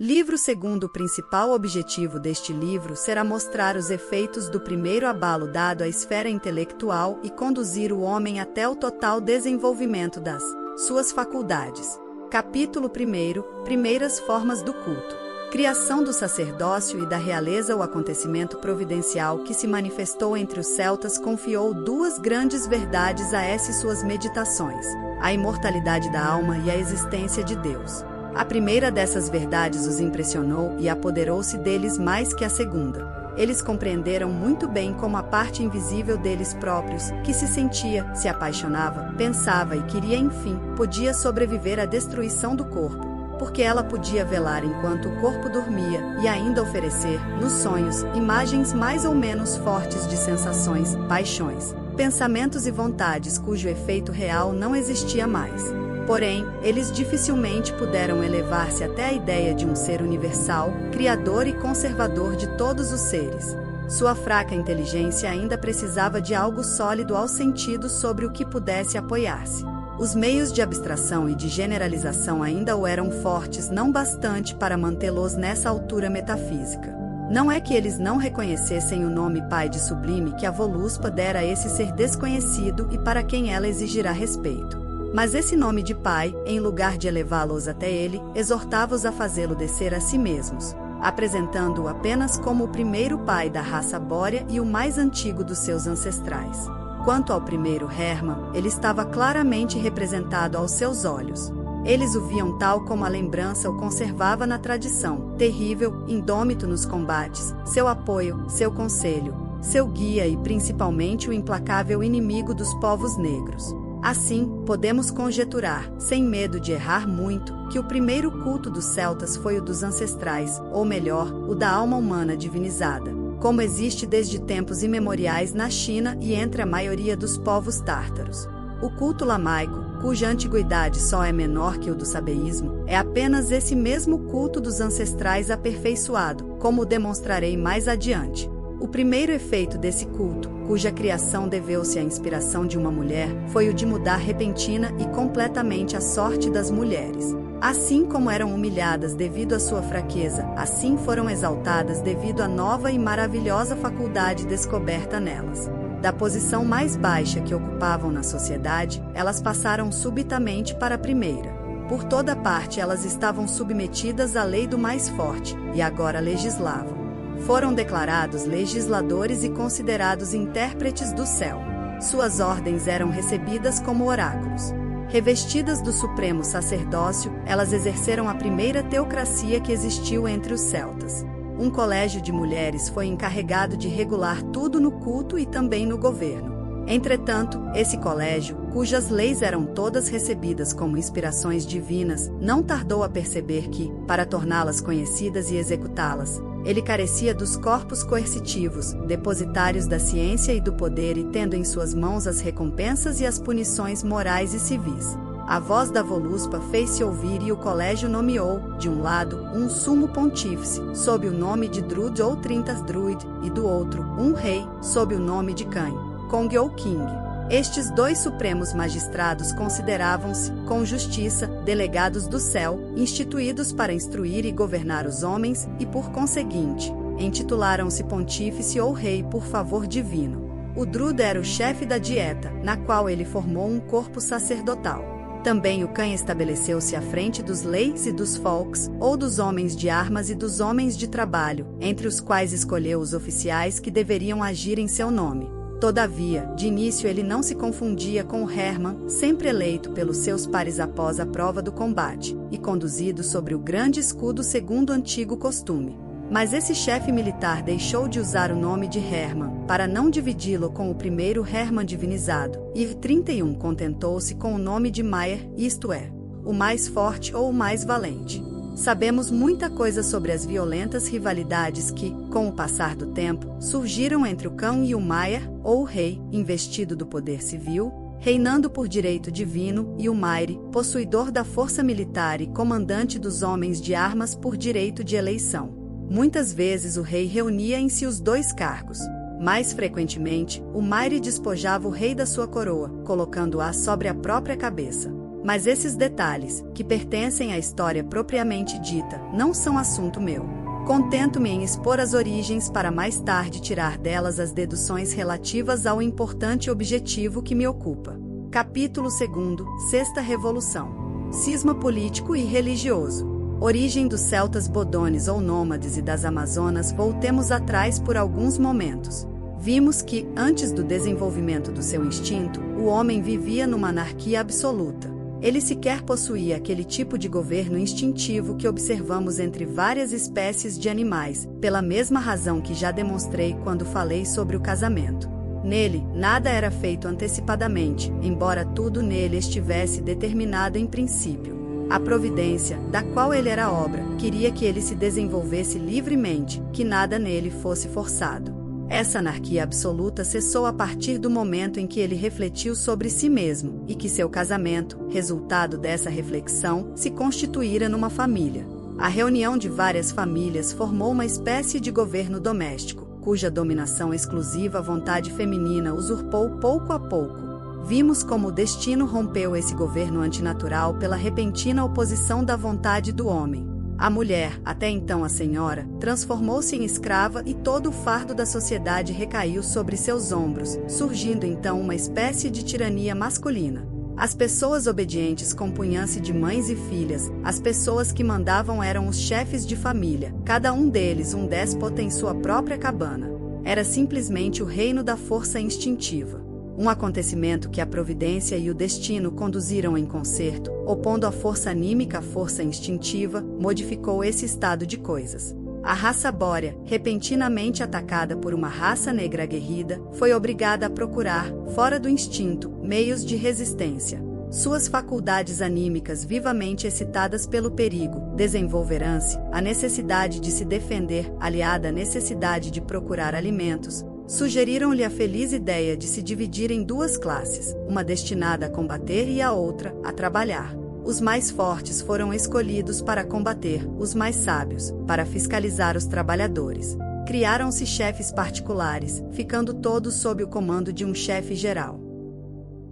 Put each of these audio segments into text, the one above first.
Livro segundo. O principal objetivo deste livro será mostrar os efeitos do primeiro abalo dado à esfera intelectual e conduzir o homem até o total desenvolvimento das suas faculdades. Capítulo 1. Primeiras formas do culto. Criação do sacerdócio e da realeza. O acontecimento providencial que se manifestou entre os celtas confiou duas grandes verdades a essas suas meditações: a imortalidade da alma e a existência de Deus. A primeira dessas verdades os impressionou e apoderou-se deles mais que a segunda. Eles compreenderam muito bem como a parte invisível deles próprios, que se sentia, se apaixonava, pensava e queria, enfim, podia sobreviver à destruição do corpo, porque ela podia velar enquanto o corpo dormia e ainda oferecer, nos sonhos, imagens mais ou menos fortes de sensações, paixões, pensamentos e vontades cujo efeito real não existia mais. Porém, eles dificilmente puderam elevar-se até a ideia de um ser universal, criador e conservador de todos os seres. Sua fraca inteligência ainda precisava de algo sólido ao sentido sobre o que pudesse apoiar-se. Os meios de abstração e de generalização ainda o eram fortes não bastante para mantê-los nessa altura metafísica. Não é que eles não reconhecessem o nome Pai de sublime que a Voluspa dera a esse ser desconhecido e para quem ela exigirá respeito. Mas esse nome de Pai, em lugar de elevá-los até ele, exortava-os a fazê-lo descer a si mesmos, apresentando-o apenas como o primeiro pai da raça bórea e o mais antigo dos seus ancestrais. Quanto ao primeiro Hermann, ele estava claramente representado aos seus olhos. Eles o viam tal como a lembrança o conservava na tradição, terrível, indômito nos combates, seu apoio, seu conselho, seu guia e principalmente o implacável inimigo dos povos negros. Assim, podemos conjeturar, sem medo de errar muito, que o primeiro culto dos celtas foi o dos ancestrais, ou melhor, o da alma humana divinizada, como existe desde tempos imemoriais na China e entre a maioria dos povos tártaros. O culto lamaico, cuja antiguidade só é menor que o do sabeísmo, é apenas esse mesmo culto dos ancestrais aperfeiçoado, como demonstrarei mais adiante. O primeiro efeito desse culto, cuja criação deveu-se à inspiração de uma mulher, foi o de mudar repentina e completamente a sorte das mulheres. Assim como eram humilhadas devido à sua fraqueza, assim foram exaltadas devido à nova e maravilhosa faculdade descoberta nelas. Da posição mais baixa que ocupavam na sociedade, elas passaram subitamente para a primeira. Por toda parte elas estavam submetidas à lei do mais forte, e agora legislavam. Foram declarados legisladores e considerados intérpretes do céu. Suas ordens eram recebidas como oráculos. Revestidas do supremo sacerdócio, elas exerceram a primeira teocracia que existiu entre os celtas. Um colégio de mulheres foi encarregado de regular tudo no culto e também no governo. Entretanto, esse colégio, cujas leis eram todas recebidas como inspirações divinas, não tardou a perceber que, para torná-las conhecidas e executá-las, ele carecia dos corpos coercitivos, depositários da ciência e do poder e tendo em suas mãos as recompensas e as punições morais e civis. A voz da Voluspa fez-se ouvir e o colégio nomeou, de um lado, um sumo pontífice, sob o nome de Drud ou Trintas Druid, e do outro, um rei, sob o nome de Kang, Kong ou King. Estes dois supremos magistrados consideravam-se, com justiça, delegados do céu, instituídos para instruir e governar os homens, e por conseguinte, intitularam-se pontífice ou rei por favor divino. O Drud era o chefe da dieta, na qual ele formou um corpo sacerdotal. Também o Khan estabeleceu-se à frente dos leis e dos folks, ou dos homens de armas e dos homens de trabalho, entre os quais escolheu os oficiais que deveriam agir em seu nome. Todavia, de início ele não se confundia com o Hermann, sempre eleito pelos seus pares após a prova do combate, e conduzido sobre o grande escudo segundo o antigo costume. Mas esse chefe militar deixou de usar o nome de Hermann, para não dividi-lo com o primeiro Hermann divinizado, e 31 contentou-se com o nome de Maier, isto é, o mais forte ou o mais valente. Sabemos muita coisa sobre as violentas rivalidades que, com o passar do tempo, surgiram entre o Khan e o Maier, ou o rei, investido do poder civil, reinando por direito divino, e o Maire, possuidor da força militar e comandante dos homens de armas por direito de eleição. Muitas vezes o rei reunia em si os dois cargos. Mais frequentemente, o Maire despojava o rei da sua coroa, colocando-a sobre a própria cabeça. Mas esses detalhes, que pertencem à história propriamente dita, não são assunto meu. Contento-me em expor as origens para mais tarde tirar delas as deduções relativas ao importante objetivo que me ocupa. Capítulo 2. Sexta Revolução. Cisma político e religioso. Origem dos celtas bodones ou nômades e das Amazonas. Voltemos atrás por alguns momentos. Vimos que, antes do desenvolvimento do seu instinto, o homem vivia numa anarquia absoluta. Ele sequer possuía aquele tipo de governo instintivo que observamos entre várias espécies de animais, pela mesma razão que já demonstrei quando falei sobre o casamento. Nele, nada era feito antecipadamente, embora tudo nele estivesse determinado em princípio. A providência, da qual ele era obra, queria que ele se desenvolvesse livremente, que nada nele fosse forçado. Essa anarquia absoluta cessou a partir do momento em que ele refletiu sobre si mesmo, e que seu casamento, resultado dessa reflexão, se constituíra numa família. A reunião de várias famílias formou uma espécie de governo doméstico, cuja dominação exclusiva à vontade feminina usurpou pouco a pouco. Vimos como o destino rompeu esse governo antinatural pela repentina oposição da vontade do homem. A mulher, até então a senhora, transformou-se em escrava e todo o fardo da sociedade recaiu sobre seus ombros, surgindo então uma espécie de tirania masculina. As pessoas obedientes compunham-se de mães e filhas, as pessoas que mandavam eram os chefes de família, cada um deles um déspota em sua própria cabana. Era simplesmente o reino da força instintiva. Um acontecimento que a providência e o destino conduziram em concerto, opondo a força anímica à força instintiva, modificou esse estado de coisas. A raça bórea, repentinamente atacada por uma raça negra aguerrida, foi obrigada a procurar, fora do instinto, meios de resistência. Suas faculdades anímicas vivamente excitadas pelo perigo, desenvolveram-se, a necessidade de se defender, aliada à necessidade de procurar alimentos, sugeriram-lhe a feliz ideia de se dividir em duas classes, uma destinada a combater e a outra, a trabalhar. Os mais fortes foram escolhidos para combater, os mais sábios, para fiscalizar os trabalhadores. Criaram-se chefes particulares, ficando todos sob o comando de um chefe geral.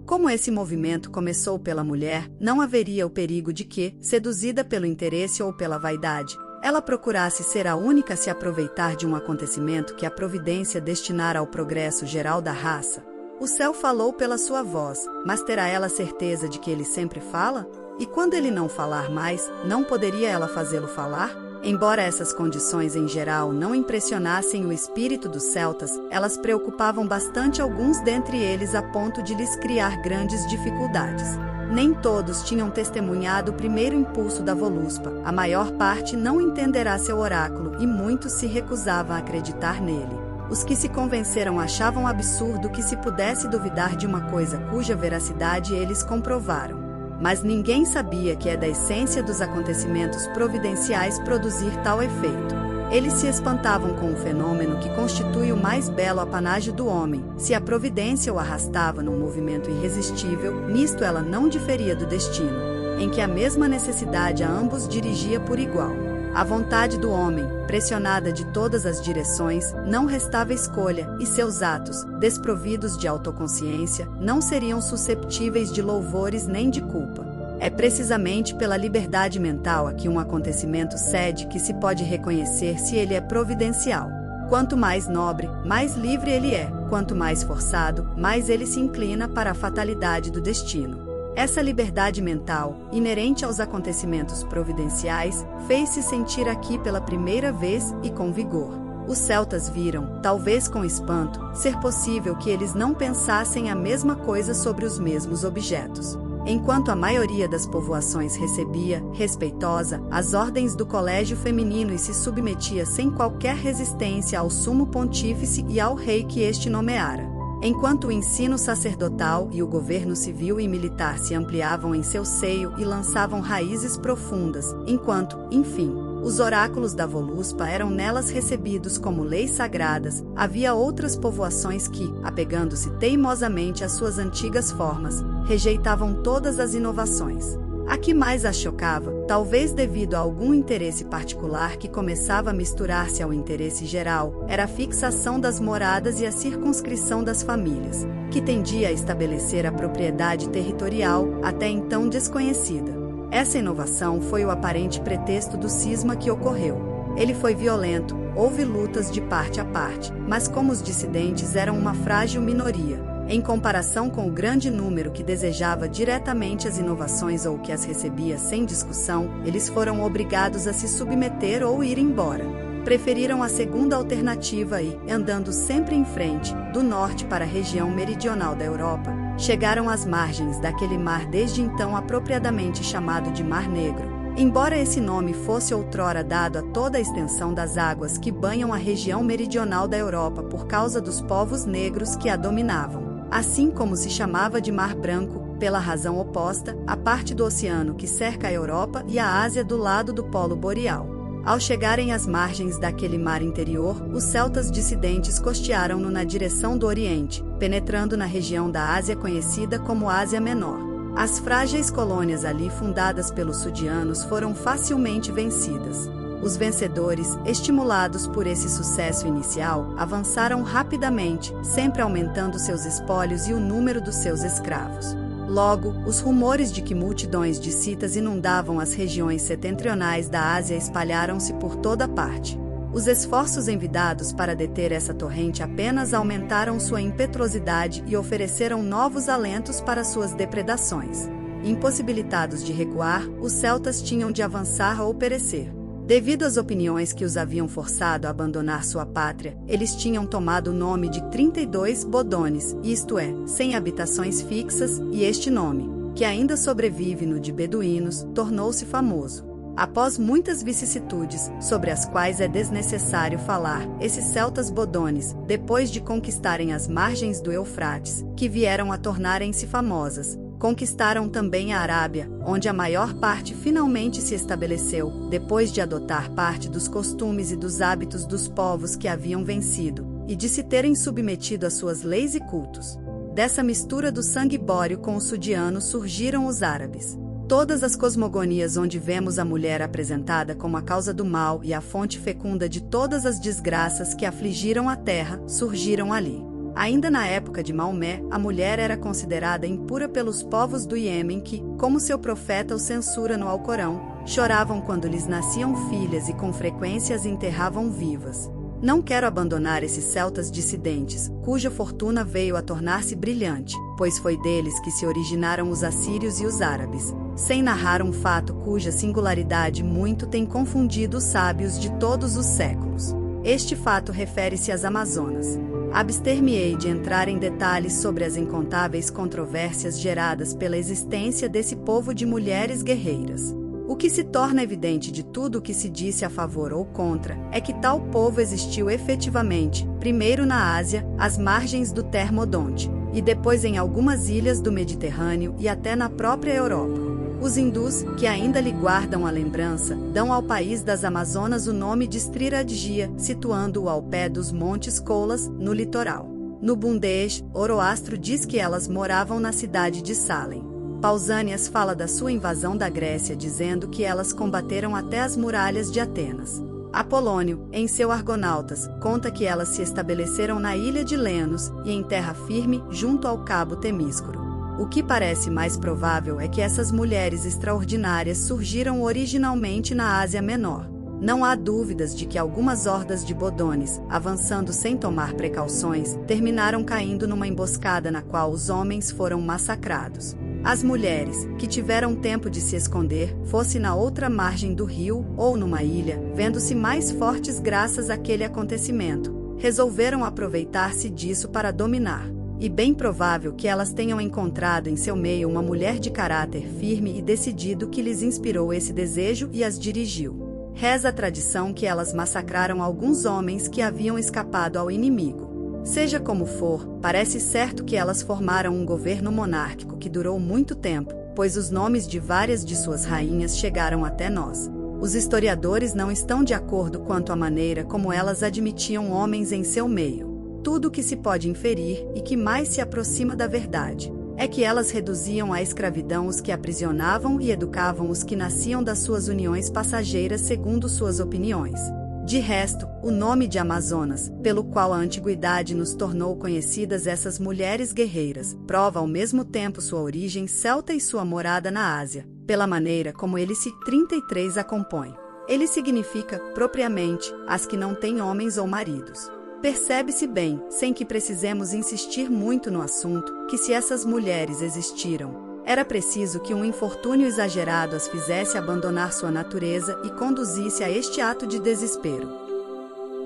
Como esse movimento começou pela mulher, não haveria o perigo de que, seduzida pelo interesse ou pela vaidade, ela procurasse ser a única a se aproveitar de um acontecimento que a providência destinara ao progresso geral da raça. O céu falou pela sua voz, mas terá ela certeza de que ele sempre fala? E quando ele não falar mais, não poderia ela fazê-lo falar? Embora essas condições em geral não impressionassem o espírito dos celtas, elas preocupavam bastante alguns dentre eles a ponto de lhes criar grandes dificuldades. Nem todos tinham testemunhado o primeiro impulso da Voluspa, a maior parte não entenderá seu oráculo e muitos se recusavam a acreditar nele. Os que se convenceram achavam absurdo que se pudesse duvidar de uma coisa cuja veracidade eles comprovaram. Mas ninguém sabia que é da essência dos acontecimentos providenciais produzir tal efeito. Eles se espantavam com o fenômeno que constitui o mais belo apanágio do homem. Se a providência o arrastava num movimento irresistível, nisto ela não diferia do destino, em que a mesma necessidade a ambos dirigia por igual. A vontade do homem, pressionada de todas as direções, não restava escolha, e seus atos, desprovidos de autoconsciência, não seriam susceptíveis de louvores nem de culpa. É precisamente pela liberdade mental a que um acontecimento cede que se pode reconhecer se ele é providencial. Quanto mais nobre, mais livre ele é; quanto mais forçado, mais ele se inclina para a fatalidade do destino. Essa liberdade mental, inerente aos acontecimentos providenciais, fez-se sentir aqui pela primeira vez e com vigor. Os celtas viram, talvez com espanto, ser possível que eles não pensassem a mesma coisa sobre os mesmos objetos. Enquanto a maioria das povoações recebia, respeitosa, as ordens do colégio feminino e se submetia sem qualquer resistência ao sumo pontífice e ao rei que este nomeara. Enquanto o ensino sacerdotal e o governo civil e militar se ampliavam em seu seio e lançavam raízes profundas, enquanto, enfim, os oráculos da Voluspa eram nelas recebidos como leis sagradas, havia outras povoações que, apegando-se teimosamente às suas antigas formas, rejeitavam todas as inovações. A que mais as chocava, talvez devido a algum interesse particular que começava a misturar-se ao interesse geral, era a fixação das moradas e a circunscrição das famílias, que tendia a estabelecer a propriedade territorial, até então desconhecida. Essa inovação foi o aparente pretexto do cisma que ocorreu. Ele foi violento, houve lutas de parte a parte, mas como os dissidentes eram uma frágil minoria, em comparação com o grande número que desejava diretamente as inovações ou que as recebia sem discussão, eles foram obrigados a se submeter ou ir embora. Preferiram a segunda alternativa e, andando sempre em frente, do norte para a região meridional da Europa, chegaram às margens daquele mar desde então apropriadamente chamado de Mar Negro, embora esse nome fosse outrora dado a toda a extensão das águas que banham a região meridional da Europa por causa dos povos negros que a dominavam. Assim como se chamava de Mar Branco, pela razão oposta, a parte do oceano que cerca a Europa e a Ásia do lado do Polo Boreal. Ao chegarem às margens daquele mar interior, os celtas dissidentes costearam-no na direção do Oriente, penetrando na região da Ásia conhecida como Ásia Menor. As frágeis colônias ali fundadas pelos sudianos foram facilmente vencidas. Os vencedores, estimulados por esse sucesso inicial, avançaram rapidamente, sempre aumentando seus espólios e o número dos seus escravos. Logo, os rumores de que multidões de citas inundavam as regiões setentrionais da Ásia espalharam-se por toda parte. Os esforços envidados para deter essa torrente apenas aumentaram sua impetuosidade e ofereceram novos alentos para suas depredações. Impossibilitados de recuar, os celtas tinham de avançar ou perecer. Devido às opiniões que os haviam forçado a abandonar sua pátria, eles tinham tomado o nome de 32 Bodones, isto é, sem habitações fixas, e este nome, que ainda sobrevive no de beduínos, tornou-se famoso. Após muitas vicissitudes, sobre as quais é desnecessário falar, esses celtas Bodones, depois de conquistarem as margens do Eufrates, que vieram a tornarem-se famosas, conquistaram também a Arábia, onde a maior parte finalmente se estabeleceu, depois de adotar parte dos costumes e dos hábitos dos povos que haviam vencido, e de se terem submetido às suas leis e cultos. Dessa mistura do sangue bóreo com o sudiano surgiram os árabes. Todas as cosmogonias onde vemos a mulher apresentada como a causa do mal e a fonte fecunda de todas as desgraças que afligiram a terra, surgiram ali. Ainda na época de Maomé, a mulher era considerada impura pelos povos do Iêmen que, como seu profeta o censura no Alcorão, choravam quando lhes nasciam filhas e com frequência as enterravam vivas. Não quero abandonar esses celtas dissidentes, cuja fortuna veio a tornar-se brilhante, pois foi deles que se originaram os assírios e os árabes, sem narrar um fato cuja singularidade muito tem confundido os sábios de todos os séculos. Este fato refere-se às Amazonas. Abster-me-ei de entrar em detalhes sobre as incontáveis controvérsias geradas pela existência desse povo de mulheres guerreiras. O que se torna evidente de tudo o que se disse a favor ou contra é que tal povo existiu efetivamente, primeiro na Ásia, às margens do Termodonte, e depois em algumas ilhas do Mediterrâneo e até na própria Europa. Os hindus, que ainda lhe guardam a lembrança, dão ao país das Amazonas o nome de Sriradjia, situando-o ao pé dos Montes Kailas, no litoral. No Bundesh, Oroastro diz que elas moravam na cidade de Salem. Pausanias fala da sua invasão da Grécia dizendo que elas combateram até as muralhas de Atenas. Apolônio, em seu Argonautas, conta que elas se estabeleceram na ilha de Lemnos e em terra firme junto ao cabo Temíscoro. O que parece mais provável é que essas mulheres extraordinárias surgiram originalmente na Ásia Menor. Não há dúvidas de que algumas hordas de Bodones, avançando sem tomar precauções, terminaram caindo numa emboscada na qual os homens foram massacrados. As mulheres, que tiveram tempo de se esconder, fosse na outra margem do rio ou numa ilha, vendo-se mais fortes graças àquele acontecimento, resolveram aproveitar-se disso para dominar. E bem provável que elas tenham encontrado em seu meio uma mulher de caráter firme e decidido que lhes inspirou esse desejo e as dirigiu. Reza a tradição que elas massacraram alguns homens que haviam escapado ao inimigo. Seja como for, parece certo que elas formaram um governo monárquico que durou muito tempo, pois os nomes de várias de suas rainhas chegaram até nós. Os historiadores não estão de acordo quanto à maneira como elas admitiam homens em seu meio. Tudo o que se pode inferir, e que mais se aproxima da verdade, é que elas reduziam à escravidão os que aprisionavam e educavam os que nasciam das suas uniões passageiras segundo suas opiniões. De resto, o nome de Amazonas, pelo qual a antiguidade nos tornou conhecidas essas mulheres guerreiras, prova ao mesmo tempo sua origem celta e sua morada na Ásia, pela maneira como ele se 33 a compõe. Ele significa, propriamente, as que não têm homens ou maridos. Percebe-se bem, sem que precisemos insistir muito no assunto, que se essas mulheres existiram, era preciso que um infortúnio exagerado as fizesse abandonar sua natureza e conduzisse a este ato de desespero.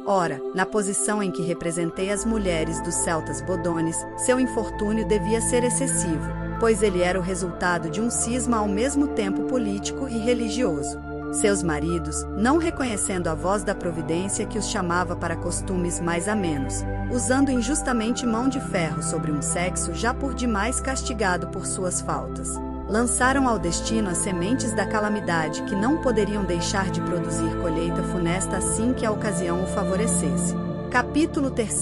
Ora, na posição em que representei as mulheres dos celtas bodones, seu infortúnio devia ser excessivo, pois ele era o resultado de um cisma ao mesmo tempo político e religioso. Seus maridos, não reconhecendo a voz da providência que os chamava para costumes mais amenos, usando injustamente mão de ferro sobre um sexo já por demais castigado por suas faltas, lançaram ao destino as sementes da calamidade que não poderiam deixar de produzir colheita funesta assim que a ocasião o favorecesse. Capítulo 3.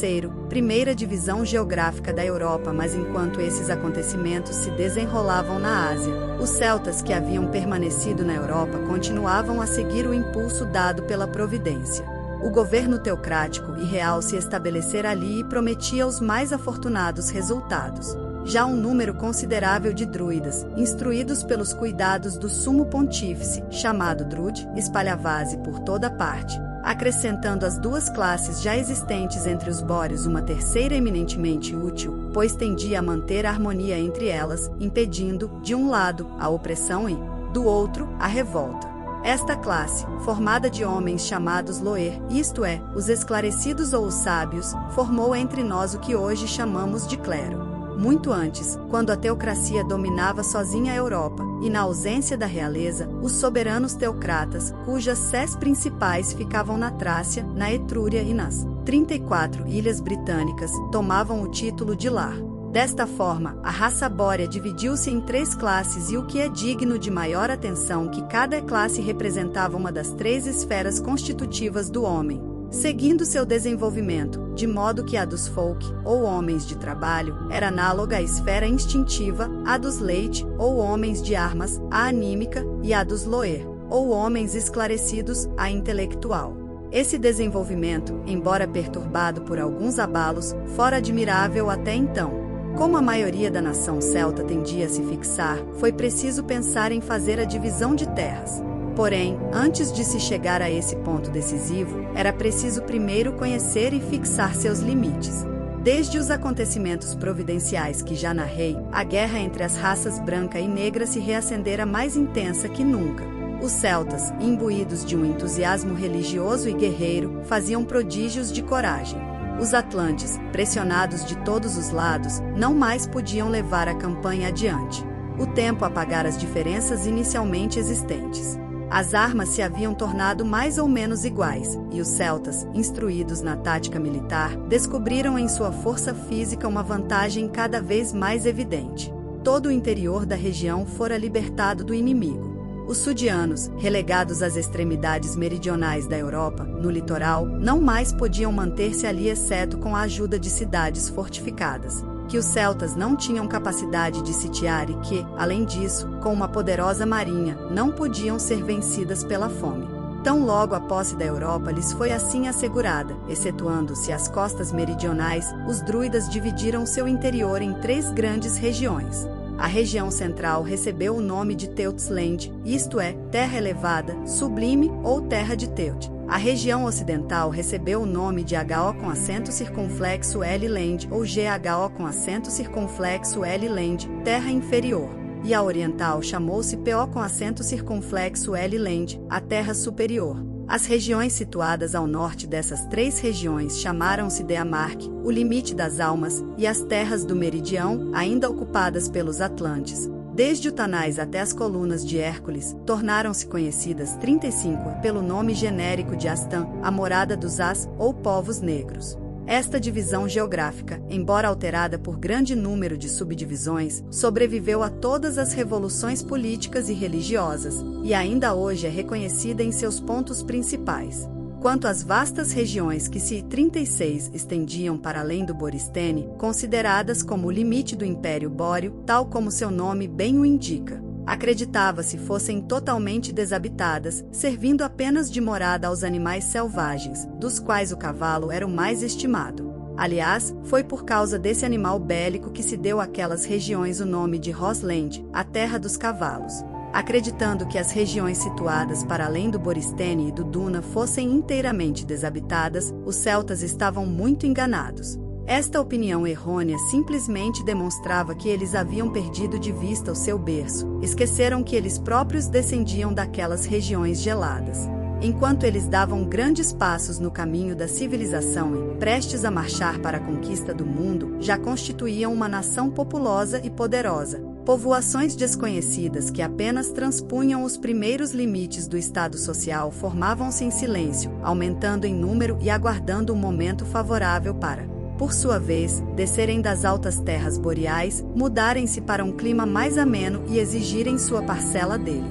Primeira divisão geográfica da Europa. Mas enquanto esses acontecimentos se desenrolavam na Ásia, os celtas que haviam permanecido na Europa continuavam a seguir o impulso dado pela providência. O governo teocrático e real se estabelecera ali e prometia os mais afortunados resultados. Já um número considerável de druidas, instruídos pelos cuidados do sumo pontífice, chamado Drude, espalhava-se por toda parte, acrescentando às duas classes já existentes entre os bóreos uma terceira eminentemente útil, pois tendia a manter a harmonia entre elas, impedindo, de um lado, a opressão e, do outro, a revolta. Esta classe, formada de homens chamados loer, isto é, os esclarecidos ou os sábios, formou entre nós o que hoje chamamos de clero. Muito antes, quando a teocracia dominava sozinha a Europa, e na ausência da realeza, os soberanos teocratas, cujas sés principais ficavam na Trácia, na Etrúria e nas 34 ilhas britânicas, tomavam o título de lar. Desta forma, a raça bórea dividiu-se em três classes e o que é digno de maior atenção que cada classe representava uma das três esferas constitutivas do homem, seguindo seu desenvolvimento, de modo que a dos folk, ou homens de trabalho, era análoga à esfera instintiva, a dos leite, ou homens de armas, à anímica, e a dos loer, ou homens esclarecidos, à intelectual. Esse desenvolvimento, embora perturbado por alguns abalos, fora admirável até então. Como a maioria da nação celta tendia a se fixar, foi preciso pensar em fazer a divisão de terras. Porém, antes de se chegar a esse ponto decisivo, era preciso primeiro conhecer e fixar seus limites. Desde os acontecimentos providenciais que já narrei, a guerra entre as raças branca e negra se reacendera mais intensa que nunca. Os celtas, imbuídos de um entusiasmo religioso e guerreiro, faziam prodígios de coragem. Os atlantes, pressionados de todos os lados, não mais podiam levar a campanha adiante. O tempo apagara as diferenças inicialmente existentes. As armas se haviam tornado mais ou menos iguais, e os celtas, instruídos na tática militar, descobriram em sua força física uma vantagem cada vez mais evidente. Todo o interior da região fora libertado do inimigo. Os sudianos, relegados às extremidades meridionais da Europa, no litoral, não mais podiam manter-se ali exceto com a ajuda de cidades fortificadas, que os celtas não tinham capacidade de sitiar e que, além disso, com uma poderosa marinha, não podiam ser vencidas pela fome. Tão logo a posse da Europa lhes foi assim assegurada, excetuando-se as costas meridionais, os druidas dividiram seu interior em três grandes regiões. A região central recebeu o nome de Teutsland, isto é, terra elevada, sublime ou terra de Teut. A região ocidental recebeu o nome de HO com acento circunflexo L-Land ou GHO com acento circunflexo L-Land, terra inferior. E a oriental chamou-se PO com acento circunflexo L-Land, a terra superior. As regiões situadas ao norte dessas três regiões chamaram-se Deamarque, o limite das almas, e as terras do meridião, ainda ocupadas pelos atlantes, desde o Tanais até as colunas de Hércules, tornaram-se conhecidas 35 pelo nome genérico de Astan, a morada dos As, ou povos negros. Esta divisão geográfica, embora alterada por grande número de subdivisões, sobreviveu a todas as revoluções políticas e religiosas, e ainda hoje é reconhecida em seus pontos principais. Quanto às vastas regiões que se 36 estendiam para além do Boristene, consideradas como o limite do Império Bóreo, tal como seu nome bem o indica, acreditava-se fossem totalmente desabitadas, servindo apenas de morada aos animais selvagens, dos quais o cavalo era o mais estimado. Aliás, foi por causa desse animal bélico que se deu àquelas regiões o nome de Rossland, a terra dos cavalos. Acreditando que as regiões situadas para além do Boristene e do Duna fossem inteiramente desabitadas, os celtas estavam muito enganados. Esta opinião errônea simplesmente demonstrava que eles haviam perdido de vista o seu berço, esqueceram que eles próprios descendiam daquelas regiões geladas. Enquanto eles davam grandes passos no caminho da civilização e, prestes a marchar para a conquista do mundo, já constituíam uma nação populosa e poderosa. Povoações desconhecidas que apenas transpunham os primeiros limites do estado social formavam-se em silêncio, aumentando em número e aguardando um momento favorável para, por sua vez, descerem das altas terras boreais, mudarem-se para um clima mais ameno e exigirem sua parcela dele.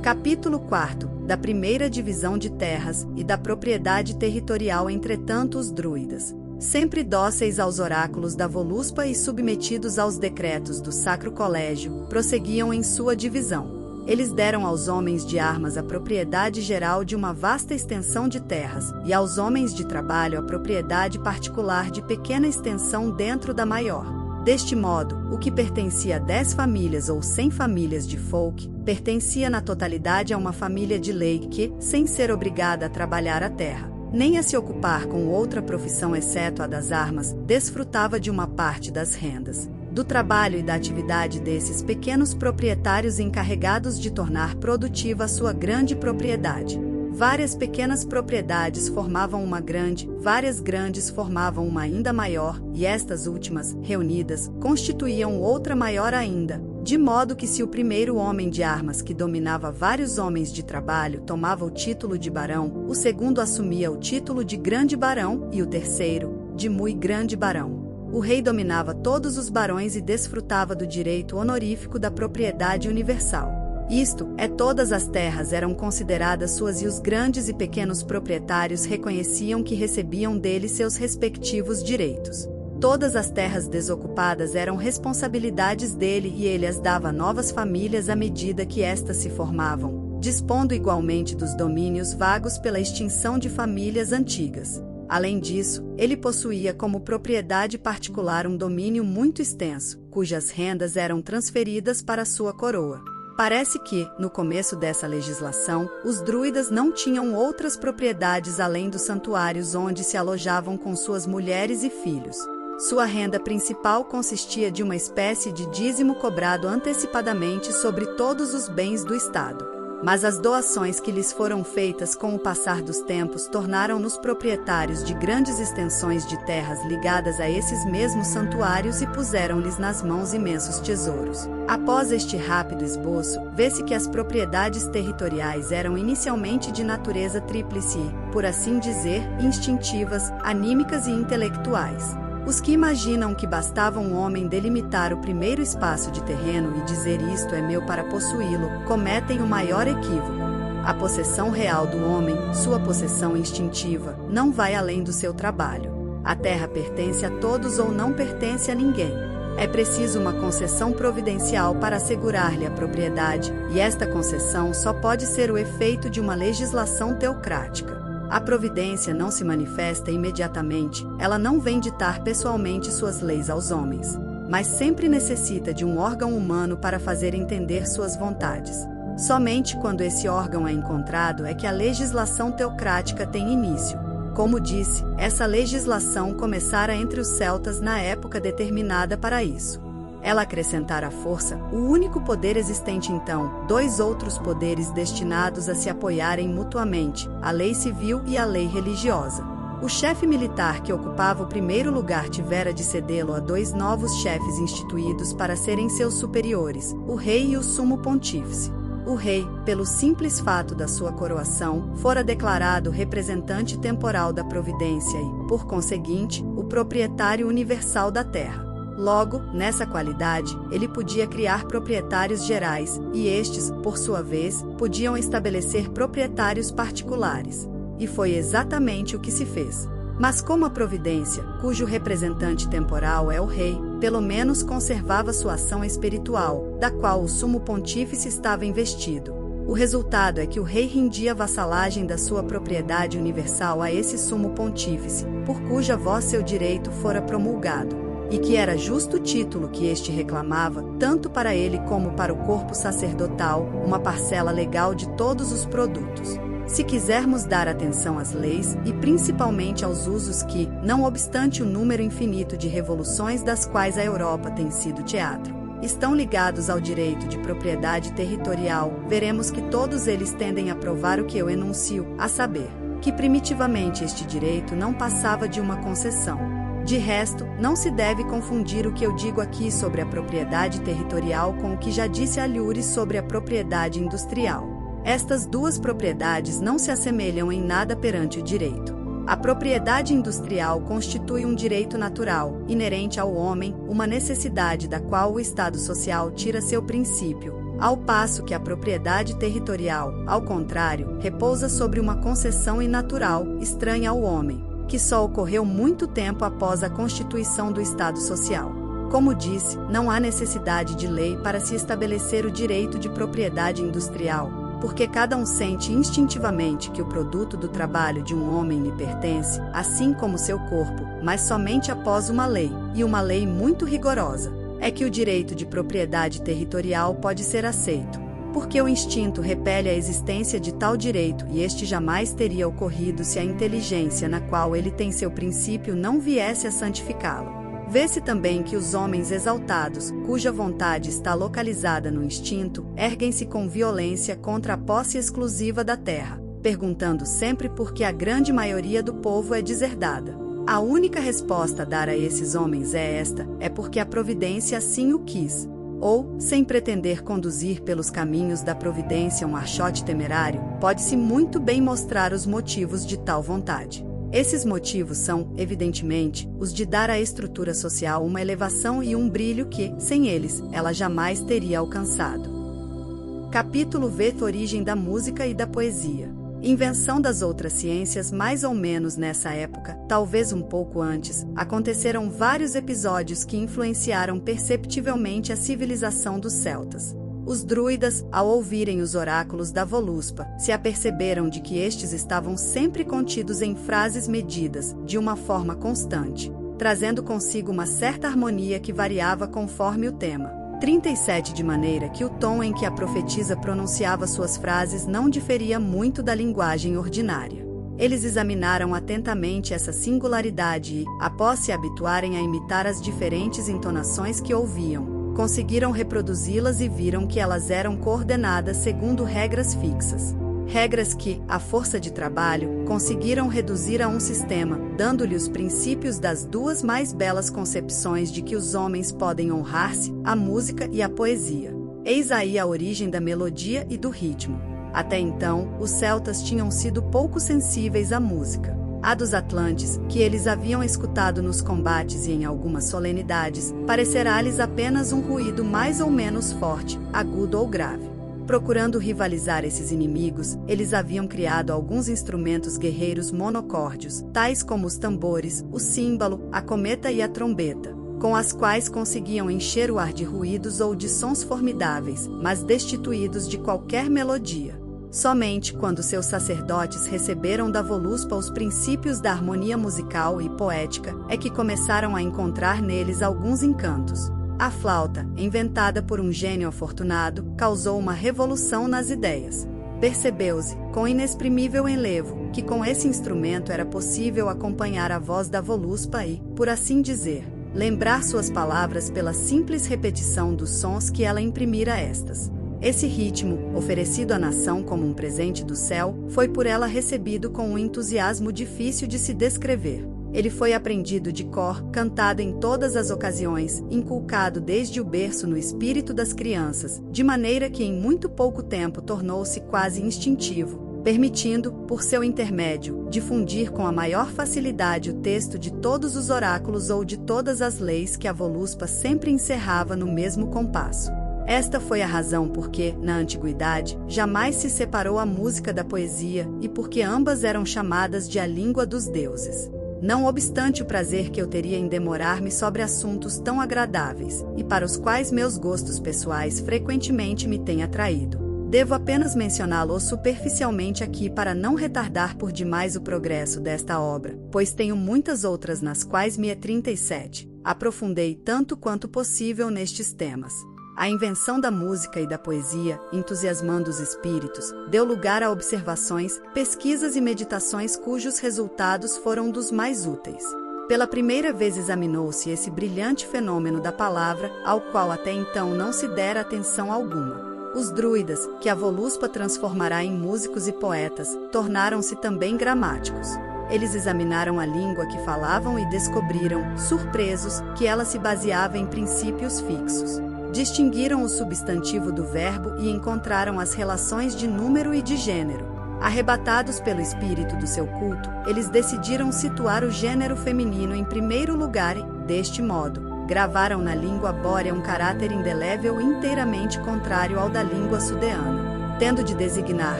Capítulo 4. Da primeira divisão de terras e da propriedade territorial. Entretanto, os druidas, sempre dóceis aos oráculos da Voluspa e submetidos aos decretos do Sacro Colégio, prosseguiam em sua divisão. Eles deram aos homens de armas a propriedade geral de uma vasta extensão de terras, e aos homens de trabalho a propriedade particular de pequena extensão dentro da maior. Deste modo, o que pertencia a 10 famílias ou 100 famílias de folk, pertencia na totalidade a uma família de lei que, sem ser obrigada a trabalhar a terra, nem a se ocupar com outra profissão exceto a das armas, desfrutava de uma parte das rendas, do trabalho e da atividade desses pequenos proprietários encarregados de tornar produtiva a sua grande propriedade. Várias pequenas propriedades formavam uma grande, várias grandes formavam uma ainda maior, e estas últimas, reunidas, constituíam outra maior ainda, de modo que se o primeiro homem de armas que dominava vários homens de trabalho tomava o título de barão, o segundo assumia o título de grande barão e o terceiro, de muito grande barão. O rei dominava todos os barões e desfrutava do direito honorífico da propriedade universal. Isto é, todas as terras eram consideradas suas e os grandes e pequenos proprietários reconheciam que recebiam dele seus respectivos direitos. Todas as terras desocupadas eram responsabilidades dele e ele as dava a novas famílias à medida que estas se formavam, dispondo igualmente dos domínios vagos pela extinção de famílias antigas. Além disso, ele possuía como propriedade particular um domínio muito extenso, cujas rendas eram transferidas para sua coroa. Parece que, no começo dessa legislação, os druidas não tinham outras propriedades além dos santuários onde se alojavam com suas mulheres e filhos. Sua renda principal consistia de uma espécie de dízimo cobrado antecipadamente sobre todos os bens do Estado. Mas as doações que lhes foram feitas com o passar dos tempos tornaram-nos proprietários de grandes extensões de terras ligadas a esses mesmos santuários e puseram-lhes nas mãos imensos tesouros. Após este rápido esboço, vê-se que as propriedades territoriais eram inicialmente de natureza tríplice e, por assim dizer, instintivas, anímicas e intelectuais. Os que imaginam que bastava um homem delimitar o primeiro espaço de terreno e dizer isto é meu para possuí-lo, cometem o maior equívoco. A possessão real do homem, sua possessão instintiva, não vai além do seu trabalho. A terra pertence a todos ou não pertence a ninguém. É preciso uma concessão providencial para assegurar-lhe a propriedade, e esta concessão só pode ser o efeito de uma legislação teocrática. A providência não se manifesta imediatamente, ela não vem ditar pessoalmente suas leis aos homens, mas sempre necessita de um órgão humano para fazer entender suas vontades. Somente quando esse órgão é encontrado é que a legislação teocrática tem início. Como disse, essa legislação começara entre os celtas na época determinada para isso. Ela acrescentara à força, o único poder existente então, 2 outros poderes destinados a se apoiarem mutuamente, a lei civil e a lei religiosa. O chefe militar que ocupava o primeiro lugar tivera de cedê-lo a 2 novos chefes instituídos para serem seus superiores, o rei e o sumo pontífice. O rei, pelo simples fato da sua coroação, fora declarado representante temporal da providência e, por conseguinte, o proprietário universal da terra. Logo, nessa qualidade, ele podia criar proprietários gerais, e estes, por sua vez, podiam estabelecer proprietários particulares. e foi exatamente o que se fez. Mas como a providência, cujo representante temporal é o rei, pelo menos conservava sua ação espiritual, da qual o sumo pontífice estava investido, o resultado é que o rei rendia a vassalagem da sua propriedade universal a esse sumo pontífice, por cuja voz seu direito fora promulgado, e que era justo o título que este reclamava, tanto para ele como para o corpo sacerdotal, uma parcela legal de todos os produtos. Se quisermos dar atenção às leis, e principalmente aos usos que, não obstante o número infinito de revoluções das quais a Europa tem sido teatro, estão ligados ao direito de propriedade territorial, veremos que todos eles tendem a provar o que eu enuncio, a saber, que primitivamente este direito não passava de uma concessão. De resto, não se deve confundir o que eu digo aqui sobre a propriedade territorial com o que já disse Alhures sobre a propriedade industrial. Estas duas propriedades não se assemelham em nada perante o direito. A propriedade industrial constitui um direito natural, inerente ao homem, uma necessidade da qual o Estado social tira seu princípio, ao passo que a propriedade territorial, ao contrário, repousa sobre uma concessão inatural, estranha ao homem, que só ocorreu muito tempo após a constituição do Estado social. Como disse, não há necessidade de lei para se estabelecer o direito de propriedade industrial, porque cada um sente instintivamente que o produto do trabalho de um homem lhe pertence, assim como seu corpo, mas somente após uma lei, e uma lei muito rigorosa, é que o direito de propriedade territorial pode ser aceito, porque o instinto repele a existência de tal direito e este jamais teria ocorrido se a inteligência na qual ele tem seu princípio não viesse a santificá-lo. Vê-se também que os homens exaltados, cuja vontade está localizada no instinto, erguem-se com violência contra a posse exclusiva da terra, perguntando sempre por que a grande maioria do povo é deserdada. A única resposta a dar a esses homens é esta: é porque a providência assim o quis. Ou, sem pretender conduzir pelos caminhos da providência um archote temerário, pode-se muito bem mostrar os motivos de tal vontade. Esses motivos são, evidentemente, os de dar à estrutura social uma elevação e um brilho que, sem eles, ela jamais teria alcançado. Capítulo V. Origem da música e da poesia. Invenção das outras ciências. Mais ou menos nessa época, talvez um pouco antes, aconteceram vários episódios que influenciaram perceptivelmente a civilização dos celtas. Os druidas, ao ouvirem os oráculos da Voluspa, se aperceberam de que estes estavam sempre contidos em frases medidas, de uma forma constante, trazendo consigo uma certa harmonia que variava conforme o tema. 37 De maneira que o tom em que a profetisa pronunciava suas frases não diferia muito da linguagem ordinária. Eles examinaram atentamente essa singularidade e, após se habituarem a imitar as diferentes entonações que ouviam, conseguiram reproduzi-las e viram que elas eram coordenadas segundo regras fixas. Regras que, à força de trabalho, conseguiram reduzir a um sistema, dando-lhe os princípios das duas mais belas concepções de que os homens podem honrar-se, a música e a poesia. Eis aí a origem da melodia e do ritmo. Até então, os celtas tinham sido pouco sensíveis à música. A dos atlantes, que eles haviam escutado nos combates e em algumas solenidades, parecerá-lhes apenas um ruído mais ou menos forte, agudo ou grave. Procurando rivalizar esses inimigos, eles haviam criado alguns instrumentos guerreiros monocórdios, tais como os tambores, o símbolo, a cometa e a trombeta, com as quais conseguiam encher o ar de ruídos ou de sons formidáveis, mas destituídos de qualquer melodia. Somente quando seus sacerdotes receberam da Voluspa os princípios da harmonia musical e poética, é que começaram a encontrar neles alguns encantos. A flauta, inventada por um gênio afortunado, causou uma revolução nas ideias. Percebeu-se, com inexprimível enlevo, que com esse instrumento era possível acompanhar a voz da Voluspa e, por assim dizer, lembrar suas palavras pela simples repetição dos sons que ela imprimira a estas. Esse ritmo, oferecido à nação como um presente do céu, foi por ela recebido com um entusiasmo difícil de se descrever. Ele foi aprendido de cor, cantado em todas as ocasiões, inculcado desde o berço no espírito das crianças, de maneira que em muito pouco tempo tornou-se quase instintivo, permitindo, por seu intermédio, difundir com a maior facilidade o texto de todos os oráculos ou de todas as leis que a Voluspa sempre encerrava no mesmo compasso. Esta foi a razão por que, na antiguidade, jamais se separou a música da poesia e por que ambas eram chamadas de a língua dos deuses. Não obstante o prazer que eu teria em demorar-me sobre assuntos tão agradáveis, e para os quais meus gostos pessoais frequentemente me têm atraído, devo apenas mencioná-lo superficialmente aqui para não retardar por demais o progresso desta obra, pois tenho muitas outras nas quais me 37 aprofundei tanto quanto possível nestes temas. A invenção da música e da poesia, entusiasmando os espíritos, deu lugar a observações, pesquisas e meditações cujos resultados foram dos mais úteis. Pela primeira vez examinou-se esse brilhante fenômeno da palavra, ao qual até então não se dera atenção alguma. Os druidas, que a Voluspa transformará em músicos e poetas, tornaram-se também gramáticos. Eles examinaram a língua que falavam e descobriram, surpresos, que ela se baseava em princípios fixos. Distinguiram o substantivo do verbo e encontraram as relações de número e de gênero. Arrebatados pelo espírito do seu culto, eles decidiram situar o gênero feminino em primeiro lugar e, deste modo, gravaram na língua bórea um caráter indelével inteiramente contrário ao da língua sudeana, tendo de designar,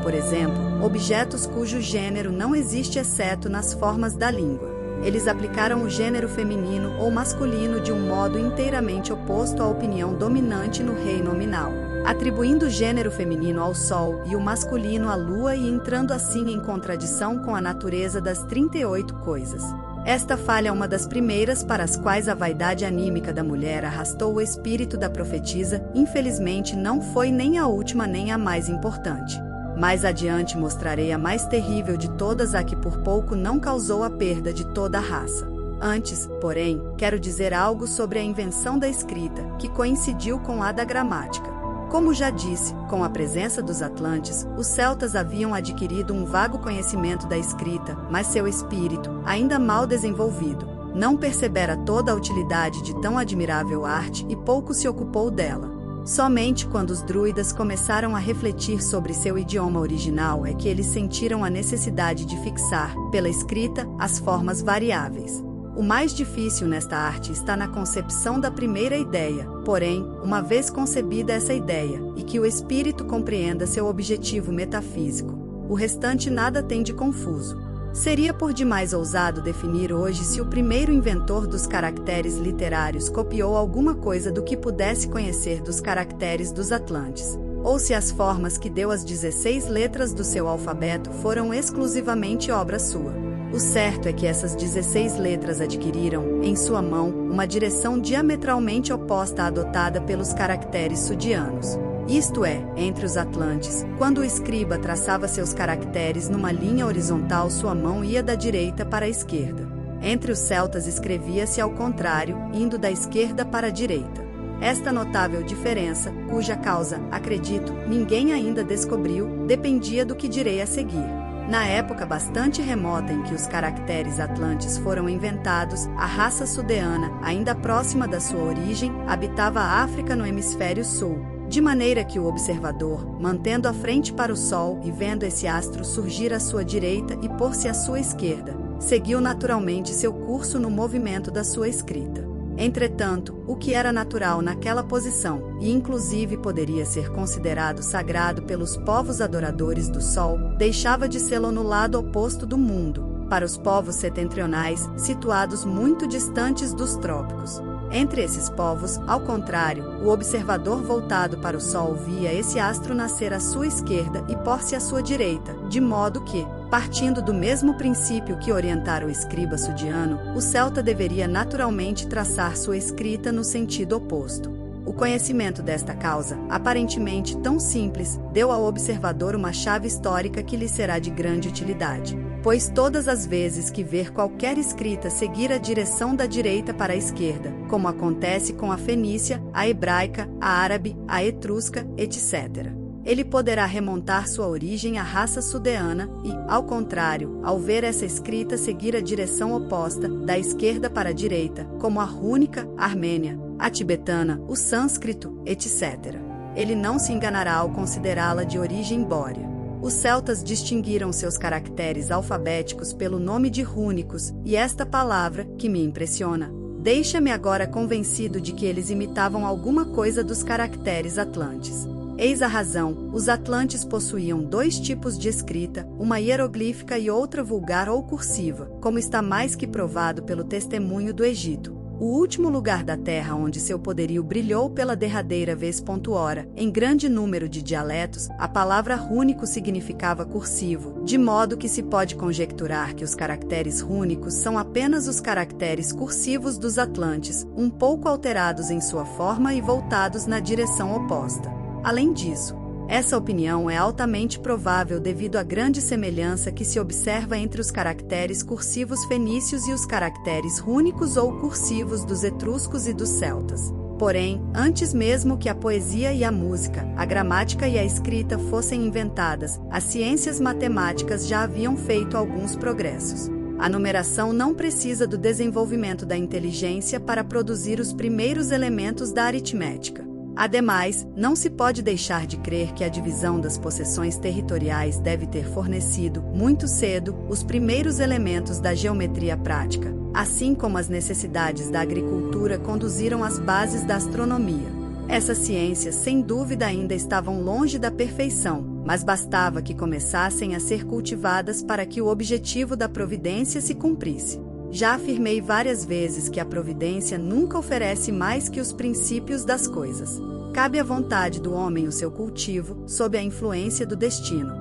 por exemplo, objetos cujo gênero não existe exceto nas formas da língua. Eles aplicaram o gênero feminino ou masculino de um modo inteiramente oposto à opinião dominante no reino nominal, atribuindo o gênero feminino ao sol e o masculino à lua e entrando assim em contradição com a natureza das 38 coisas. Esta falha é uma das primeiras para as quais a vaidade anímica da mulher arrastou o espírito da profetisa, infelizmente não foi nem a última nem a mais importante. Mais adiante mostrarei a mais terrível de todas, a que por pouco não causou a perda de toda a raça. Antes, porém, quero dizer algo sobre a invenção da escrita, que coincidiu com a da gramática. Como já disse, com a presença dos atlantes, os celtas haviam adquirido um vago conhecimento da escrita, mas seu espírito, ainda mal desenvolvido, não percebera toda a utilidade de tão admirável arte e pouco se ocupou dela. Somente quando os druidas começaram a refletir sobre seu idioma original é que eles sentiram a necessidade de fixar, pela escrita, as formas variáveis. O mais difícil nesta arte está na concepção da primeira ideia, porém, uma vez concebida essa ideia, e que o espírito compreenda seu objetivo metafísico, o restante nada tem de confuso. Seria por demais ousado definir hoje se o primeiro inventor dos caracteres literários copiou alguma coisa do que pudesse conhecer dos caracteres dos atlantes, ou se as formas que deu às 16 letras do seu alfabeto foram exclusivamente obra sua. O certo é que essas 16 letras adquiriram, em sua mão, uma direção diametralmente oposta à adotada pelos caracteres sudianos. Isto é, entre os atlantes, quando o escriba traçava seus caracteres numa linha horizontal, sua mão ia da direita para a esquerda. Entre os celtas escrevia-se ao contrário, indo da esquerda para a direita. Esta notável diferença, cuja causa, acredito, ninguém ainda descobriu, dependia do que direi a seguir. Na época bastante remota em que os caracteres atlantes foram inventados, a raça sudeana, ainda próxima da sua origem, habitava a África no hemisfério sul, de maneira que o observador, mantendo a frente para o sol e vendo esse astro surgir à sua direita e pôr-se à sua esquerda, seguiu naturalmente seu curso no movimento da sua escrita. Entretanto, o que era natural naquela posição, e inclusive poderia ser considerado sagrado pelos povos adoradores do sol, deixava de sê-lo no lado oposto do mundo, para os povos setentrionais, situados muito distantes dos trópicos. Entre esses povos, ao contrário, o observador voltado para o sol via esse astro nascer à sua esquerda e pôr-se à sua direita, de modo que, partindo do mesmo princípio que orientara o escriba sudiano, o celta deveria naturalmente traçar sua escrita no sentido oposto. O conhecimento desta causa, aparentemente tão simples, deu ao observador uma chave histórica que lhe será de grande utilidade, pois todas as vezes que ver qualquer escrita seguir a direção da direita para a esquerda, como acontece com a fenícia, a hebraica, a árabe, a etrusca, etc., ele poderá remontar sua origem à raça sudeana e, ao contrário, ao ver essa escrita seguir a direção oposta, da esquerda para a direita, como a rúnica, a armênia, a tibetana, o sânscrito, etc., ele não se enganará ao considerá-la de origem bórea. Os celtas distinguiram seus caracteres alfabéticos pelo nome de rúnicos, e esta palavra, que me impressiona, Deixa-me agora convencido de que eles imitavam alguma coisa dos caracteres atlantes. Eis a razão: os atlantes possuíam dois tipos de escrita, uma hieroglífica e outra vulgar ou cursiva, como está mais que provado pelo testemunho do Egito. O último lugar da terra onde seu poderio brilhou pela derradeira vez. Ora, em grande número de dialetos, a palavra rúnico significava cursivo, de modo que se pode conjecturar que os caracteres rúnicos são apenas os caracteres cursivos dos atlantes, um pouco alterados em sua forma e voltados na direção oposta. Além disso, essa opinião é altamente provável devido à grande semelhança que se observa entre os caracteres cursivos fenícios e os caracteres rúnicos ou cursivos dos etruscos e dos celtas. Porém, antes mesmo que a poesia e a música, a gramática e a escrita fossem inventadas, as ciências matemáticas já haviam feito alguns progressos. A numeração não precisa do desenvolvimento da inteligência para produzir os primeiros elementos da aritmética. Ademais, não se pode deixar de crer que a divisão das possessões territoriais deve ter fornecido, muito cedo, os primeiros elementos da geometria prática, assim como as necessidades da agricultura conduziram às bases da astronomia. Essas ciências, sem dúvida, ainda estavam longe da perfeição, mas bastava que começassem a ser cultivadas para que o objetivo da providência se cumprisse. Já afirmei várias vezes que a providência nunca oferece mais que os princípios das coisas. Cabe à vontade do homem o seu cultivo, sob a influência do destino.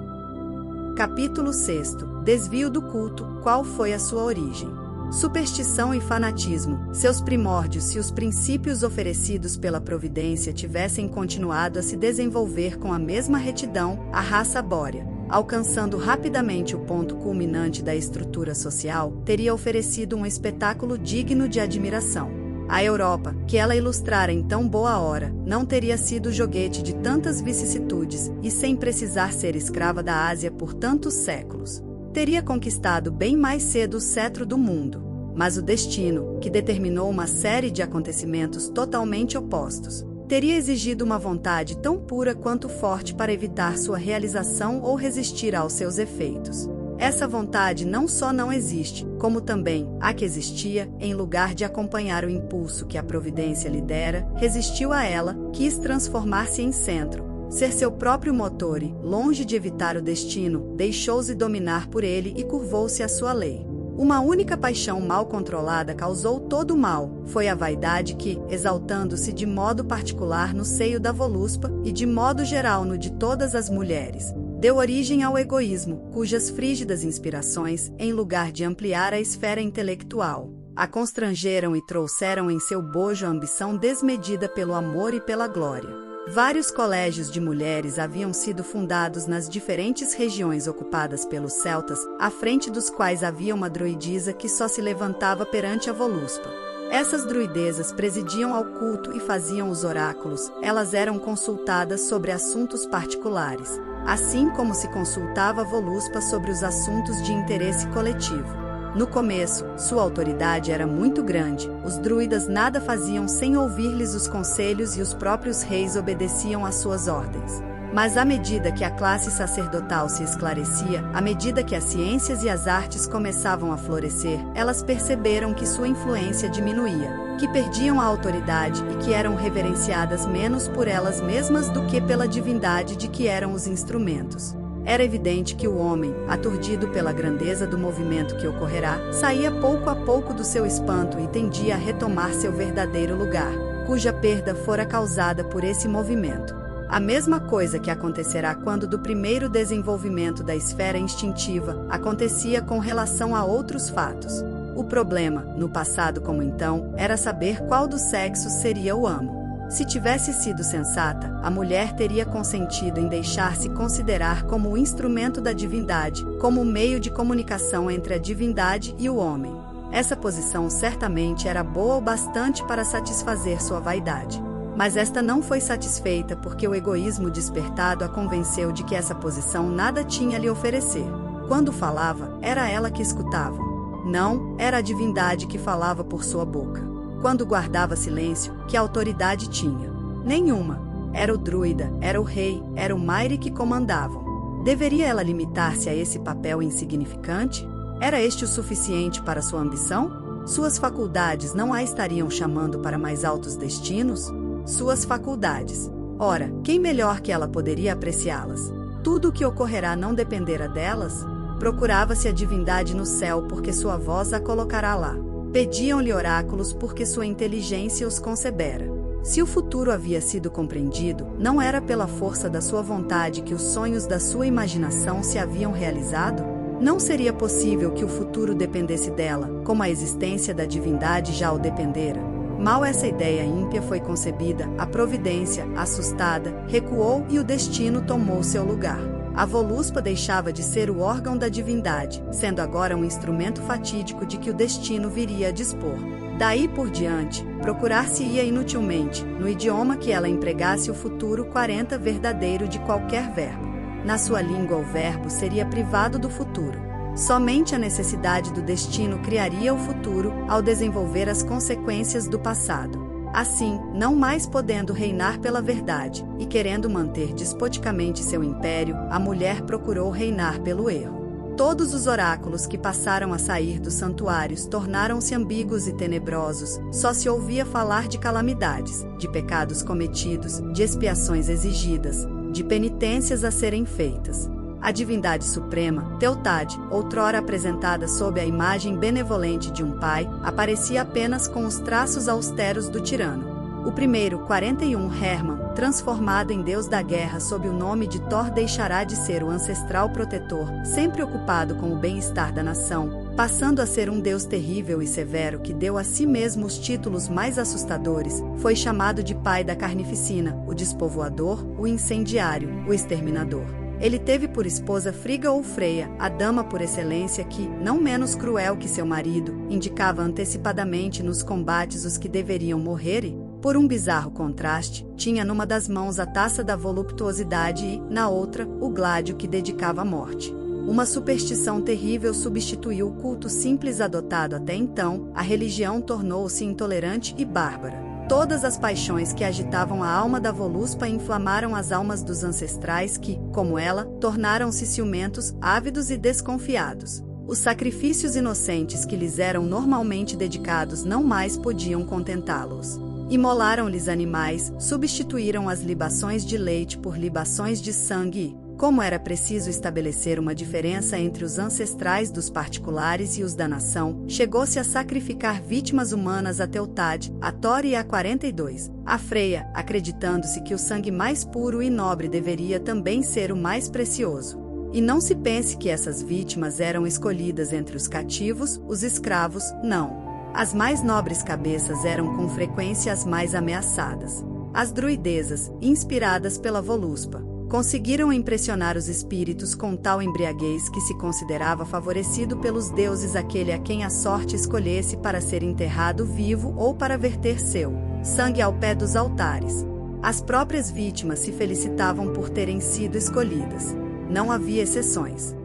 Capítulo 6. Desvio do culto. Qual foi a sua origem? Superstição e fanatismo. Seus primórdios. Se os princípios oferecidos pela providência tivessem continuado a se desenvolver com a mesma retidão, a raça bórea, alcançando rapidamente o ponto culminante da estrutura social, teria oferecido um espetáculo digno de admiração. A Europa, que ela ilustrara em tão boa hora, não teria sido joguete de tantas vicissitudes, e sem precisar ser escrava da Ásia por tantos séculos. Teria conquistado bem mais cedo o cetro do mundo. Mas o destino, que determinou uma série de acontecimentos totalmente opostos, teria exigido uma vontade tão pura quanto forte para evitar sua realização ou resistir aos seus efeitos. Essa vontade não só não existe, como também, a que existia, em lugar de acompanhar o impulso que a providência lhe dera, resistiu a ela, quis transformar-se em centro, ser seu próprio motor e, longe de evitar o destino, deixou-se dominar por ele e curvou-se à sua lei. Uma única paixão mal controlada causou todo o mal, foi a vaidade que, exaltando-se de modo particular no seio da Voluspa e de modo geral no de todas as mulheres, deu origem ao egoísmo, cujas frígidas inspirações, em lugar de ampliar a esfera intelectual, a constrangeram e trouxeram em seu bojo a ambição desmedida pelo amor e pela glória. Vários colégios de mulheres haviam sido fundados nas diferentes regiões ocupadas pelos celtas, à frente dos quais havia uma druidisa que só se levantava perante a Voluspa. Essas druidezas presidiam ao culto e faziam os oráculos, elas eram consultadas sobre assuntos particulares, assim como se consultava a Voluspa sobre os assuntos de interesse coletivo. No começo, sua autoridade era muito grande, os druidas nada faziam sem ouvir-lhes os conselhos e os próprios reis obedeciam às suas ordens. Mas à medida que a classe sacerdotal se esclarecia, à medida que as ciências e as artes começavam a florescer, elas perceberam que sua influência diminuía, que perdiam a autoridade e que eram reverenciadas menos por elas mesmas do que pela divindade de que eram os instrumentos. Era evidente que o homem, aturdido pela grandeza do movimento que ocorrerá, saía pouco a pouco do seu espanto e tendia a retomar seu verdadeiro lugar, cuja perda fora causada por esse movimento. A mesma coisa que acontecerá quando do primeiro desenvolvimento da esfera instintiva acontecia com relação a outros fatos. O problema, no passado como então, era saber qual dos sexos seria o amo. Se tivesse sido sensata, a mulher teria consentido em deixar-se considerar como o instrumento da divindade, como o meio de comunicação entre a divindade e o homem. Essa posição certamente era boa o bastante para satisfazer sua vaidade. Mas esta não foi satisfeita porque o egoísmo despertado a convenceu de que essa posição nada tinha a lhe oferecer. Quando falava, era ela que escutava. Não, era a divindade que falava por sua boca. Quando guardava silêncio, que autoridade tinha? Nenhuma. Era o druida, era o rei, era o maire que comandavam. Deveria ela limitar-se a esse papel insignificante? Era este o suficiente para sua ambição? Suas faculdades não a estariam chamando para mais altos destinos? Suas faculdades. Ora, quem melhor que ela poderia apreciá-las? Tudo o que ocorrerá não dependerá delas? Procurava-se a divindade no céu porque sua voz a colocará lá. Pediam-lhe oráculos porque sua inteligência os concebera. Se o futuro havia sido compreendido, não era pela força da sua vontade que os sonhos da sua imaginação se haviam realizado? Não seria possível que o futuro dependesse dela, como a existência da divindade já o dependera. Mal essa ideia ímpia foi concebida, a providência, assustada, recuou e o destino tomou seu lugar. A Voluspa deixava de ser o órgão da divindade, sendo agora um instrumento fatídico de que o destino viria a dispor. Daí por diante, procurar-se-ia inutilmente, no idioma que ela empregasse o futuro 40 verdadeiro de qualquer verbo. Na sua língua o verbo seria privado do futuro. Somente a necessidade do destino criaria o futuro, ao desenvolver as consequências do passado. Assim, não mais podendo reinar pela verdade, e querendo manter despoticamente seu império, a mulher procurou reinar pelo erro. Todos os oráculos que passaram a sair dos santuários tornaram-se ambíguos e tenebrosos, só se ouvia falar de calamidades, de pecados cometidos, de expiações exigidas, de penitências a serem feitas. A divindade suprema, Teutade, outrora apresentada sob a imagem benevolente de um pai, aparecia apenas com os traços austeros do tirano. O primeiro 41 Hermann, transformado em deus da guerra sob o nome de Thor, deixará de ser o ancestral protetor, sempre ocupado com o bem-estar da nação, passando a ser um deus terrível e severo que deu a si mesmo os títulos mais assustadores. Foi chamado de pai da carnificina, o despovoador, o incendiário, o exterminador. Ele teve por esposa Friga ou Freia, a dama por excelência que, não menos cruel que seu marido, indicava antecipadamente nos combates os que deveriam morrer e, por um bizarro contraste, tinha numa das mãos a taça da voluptuosidade e, na outra, o gládio que dedicava à morte. Uma superstição terrível substituiu o culto simples adotado até então, a religião tornou-se intolerante e bárbara. Todas as paixões que agitavam a alma da Voluspa inflamaram as almas dos ancestrais que, como ela, tornaram-se ciumentos, ávidos e desconfiados. Os sacrifícios inocentes que lhes eram normalmente dedicados não mais podiam contentá-los. Imolaram-lhes animais, substituíram as libações de leite por libações de sangue e, como era preciso estabelecer uma diferença entre os ancestrais dos particulares e os da nação, chegou-se a sacrificar vítimas humanas a Teutade, a Thor e a 42. A Freia, acreditando-se que o sangue mais puro e nobre deveria também ser o mais precioso. E não se pense que essas vítimas eram escolhidas entre os cativos, os escravos, não. As mais nobres cabeças eram com frequência as mais ameaçadas. As druidezas, inspiradas pela Voluspa, conseguiram impressionar os espíritos com tal embriaguez que se considerava favorecido pelos deuses aquele a quem a sorte escolhesse para ser enterrado vivo ou para verter seu sangue ao pé dos altares. As próprias vítimas se felicitavam por terem sido escolhidas. Não havia exceções.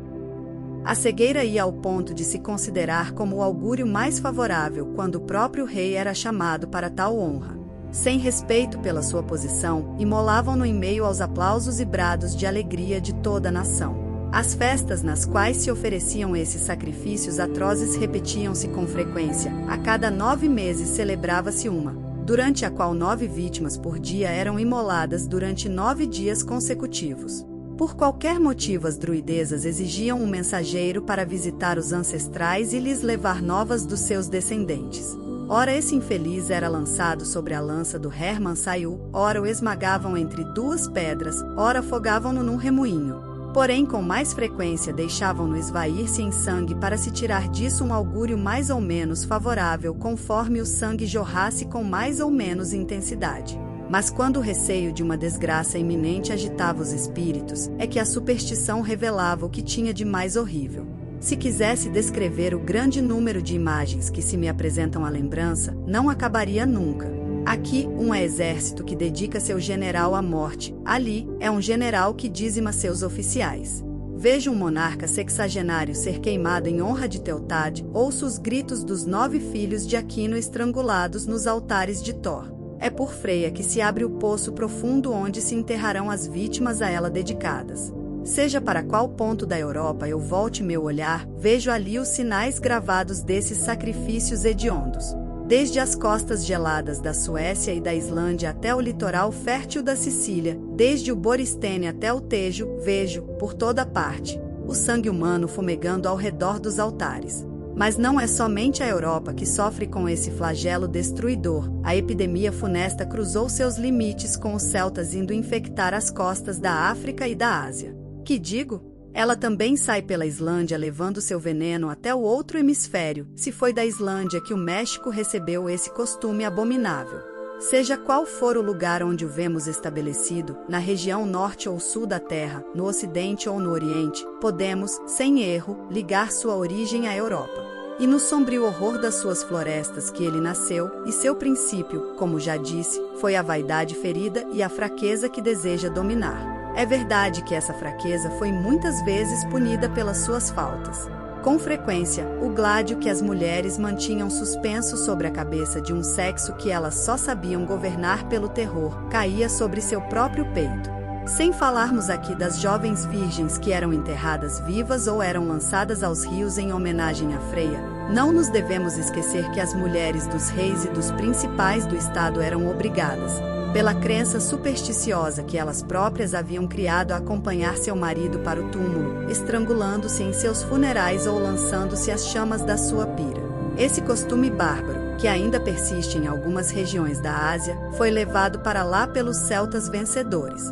A cegueira ia ao ponto de se considerar como o augúrio mais favorável quando o próprio rei era chamado para tal honra. Sem respeito pela sua posição, imolavam-no em meio aos aplausos e brados de alegria de toda a nação. As festas nas quais se ofereciam esses sacrifícios atrozes repetiam-se com frequência. A cada 9 meses celebrava-se uma, durante a qual 9 vítimas por dia eram imoladas durante 9 dias consecutivos. Por qualquer motivo as druidezas exigiam um mensageiro para visitar os ancestrais e lhes levar novas dos seus descendentes. Ora esse infeliz era lançado sobre a lança do Hermann Saiu, ora o esmagavam entre 2 pedras, ora afogavam-no num remoinho. Porém com mais frequência deixavam-no esvair-se em sangue para se tirar disso um augúrio mais ou menos favorável conforme o sangue jorrasse com mais ou menos intensidade. Mas quando o receio de uma desgraça iminente agitava os espíritos, é que a superstição revelava o que tinha de mais horrível. Se quisesse descrever o grande número de imagens que se me apresentam à lembrança, não acabaria nunca. Aqui, um é exército que dedica seu general à morte, ali, é um general que dizima seus oficiais. Vejo um monarca sexagenário ser queimado em honra de Teutade, ouço os gritos dos 9 filhos de Aquino estrangulados nos altares de Thor. É por Freia que se abre o poço profundo onde se enterrarão as vítimas a ela dedicadas. Seja para qual ponto da Europa eu volte meu olhar, vejo ali os sinais gravados desses sacrifícios hediondos. Desde as costas geladas da Suécia e da Islândia até o litoral fértil da Sicília, desde o Boristene até o Tejo, vejo, por toda parte, o sangue humano fumegando ao redor dos altares. Mas não é somente a Europa que sofre com esse flagelo destruidor. A epidemia funesta cruzou seus limites, com os celtas indo infectar as costas da África e da Ásia. Que digo? Ela também sai pela Islândia levando seu veneno até o outro hemisfério, se foi da Islândia que o México recebeu esse costume abominável. Seja qual for o lugar onde o vemos estabelecido, na região norte ou sul da Terra, no ocidente ou no oriente, podemos, sem erro, ligar sua origem à Europa. E no sombrio horror das suas florestas que ele nasceu, e seu princípio, como já disse, foi a vaidade ferida e a fraqueza que deseja dominar. É verdade que essa fraqueza foi muitas vezes punida pelas suas faltas. Com frequência, o gládio que as mulheres mantinham suspenso sobre a cabeça de um sexo que elas só sabiam governar pelo terror, caía sobre seu próprio peito. Sem falarmos aqui das jovens virgens que eram enterradas vivas ou eram lançadas aos rios em homenagem à Freia, não nos devemos esquecer que as mulheres dos reis e dos principais do estado eram obrigadas, pela crença supersticiosa que elas próprias haviam criado, a acompanhar seu marido para o túmulo, estrangulando-se em seus funerais ou lançando-se às chamas da sua pira. Esse costume bárbaro, que ainda persiste em algumas regiões da Ásia, foi levado para lá pelos celtas vencedores.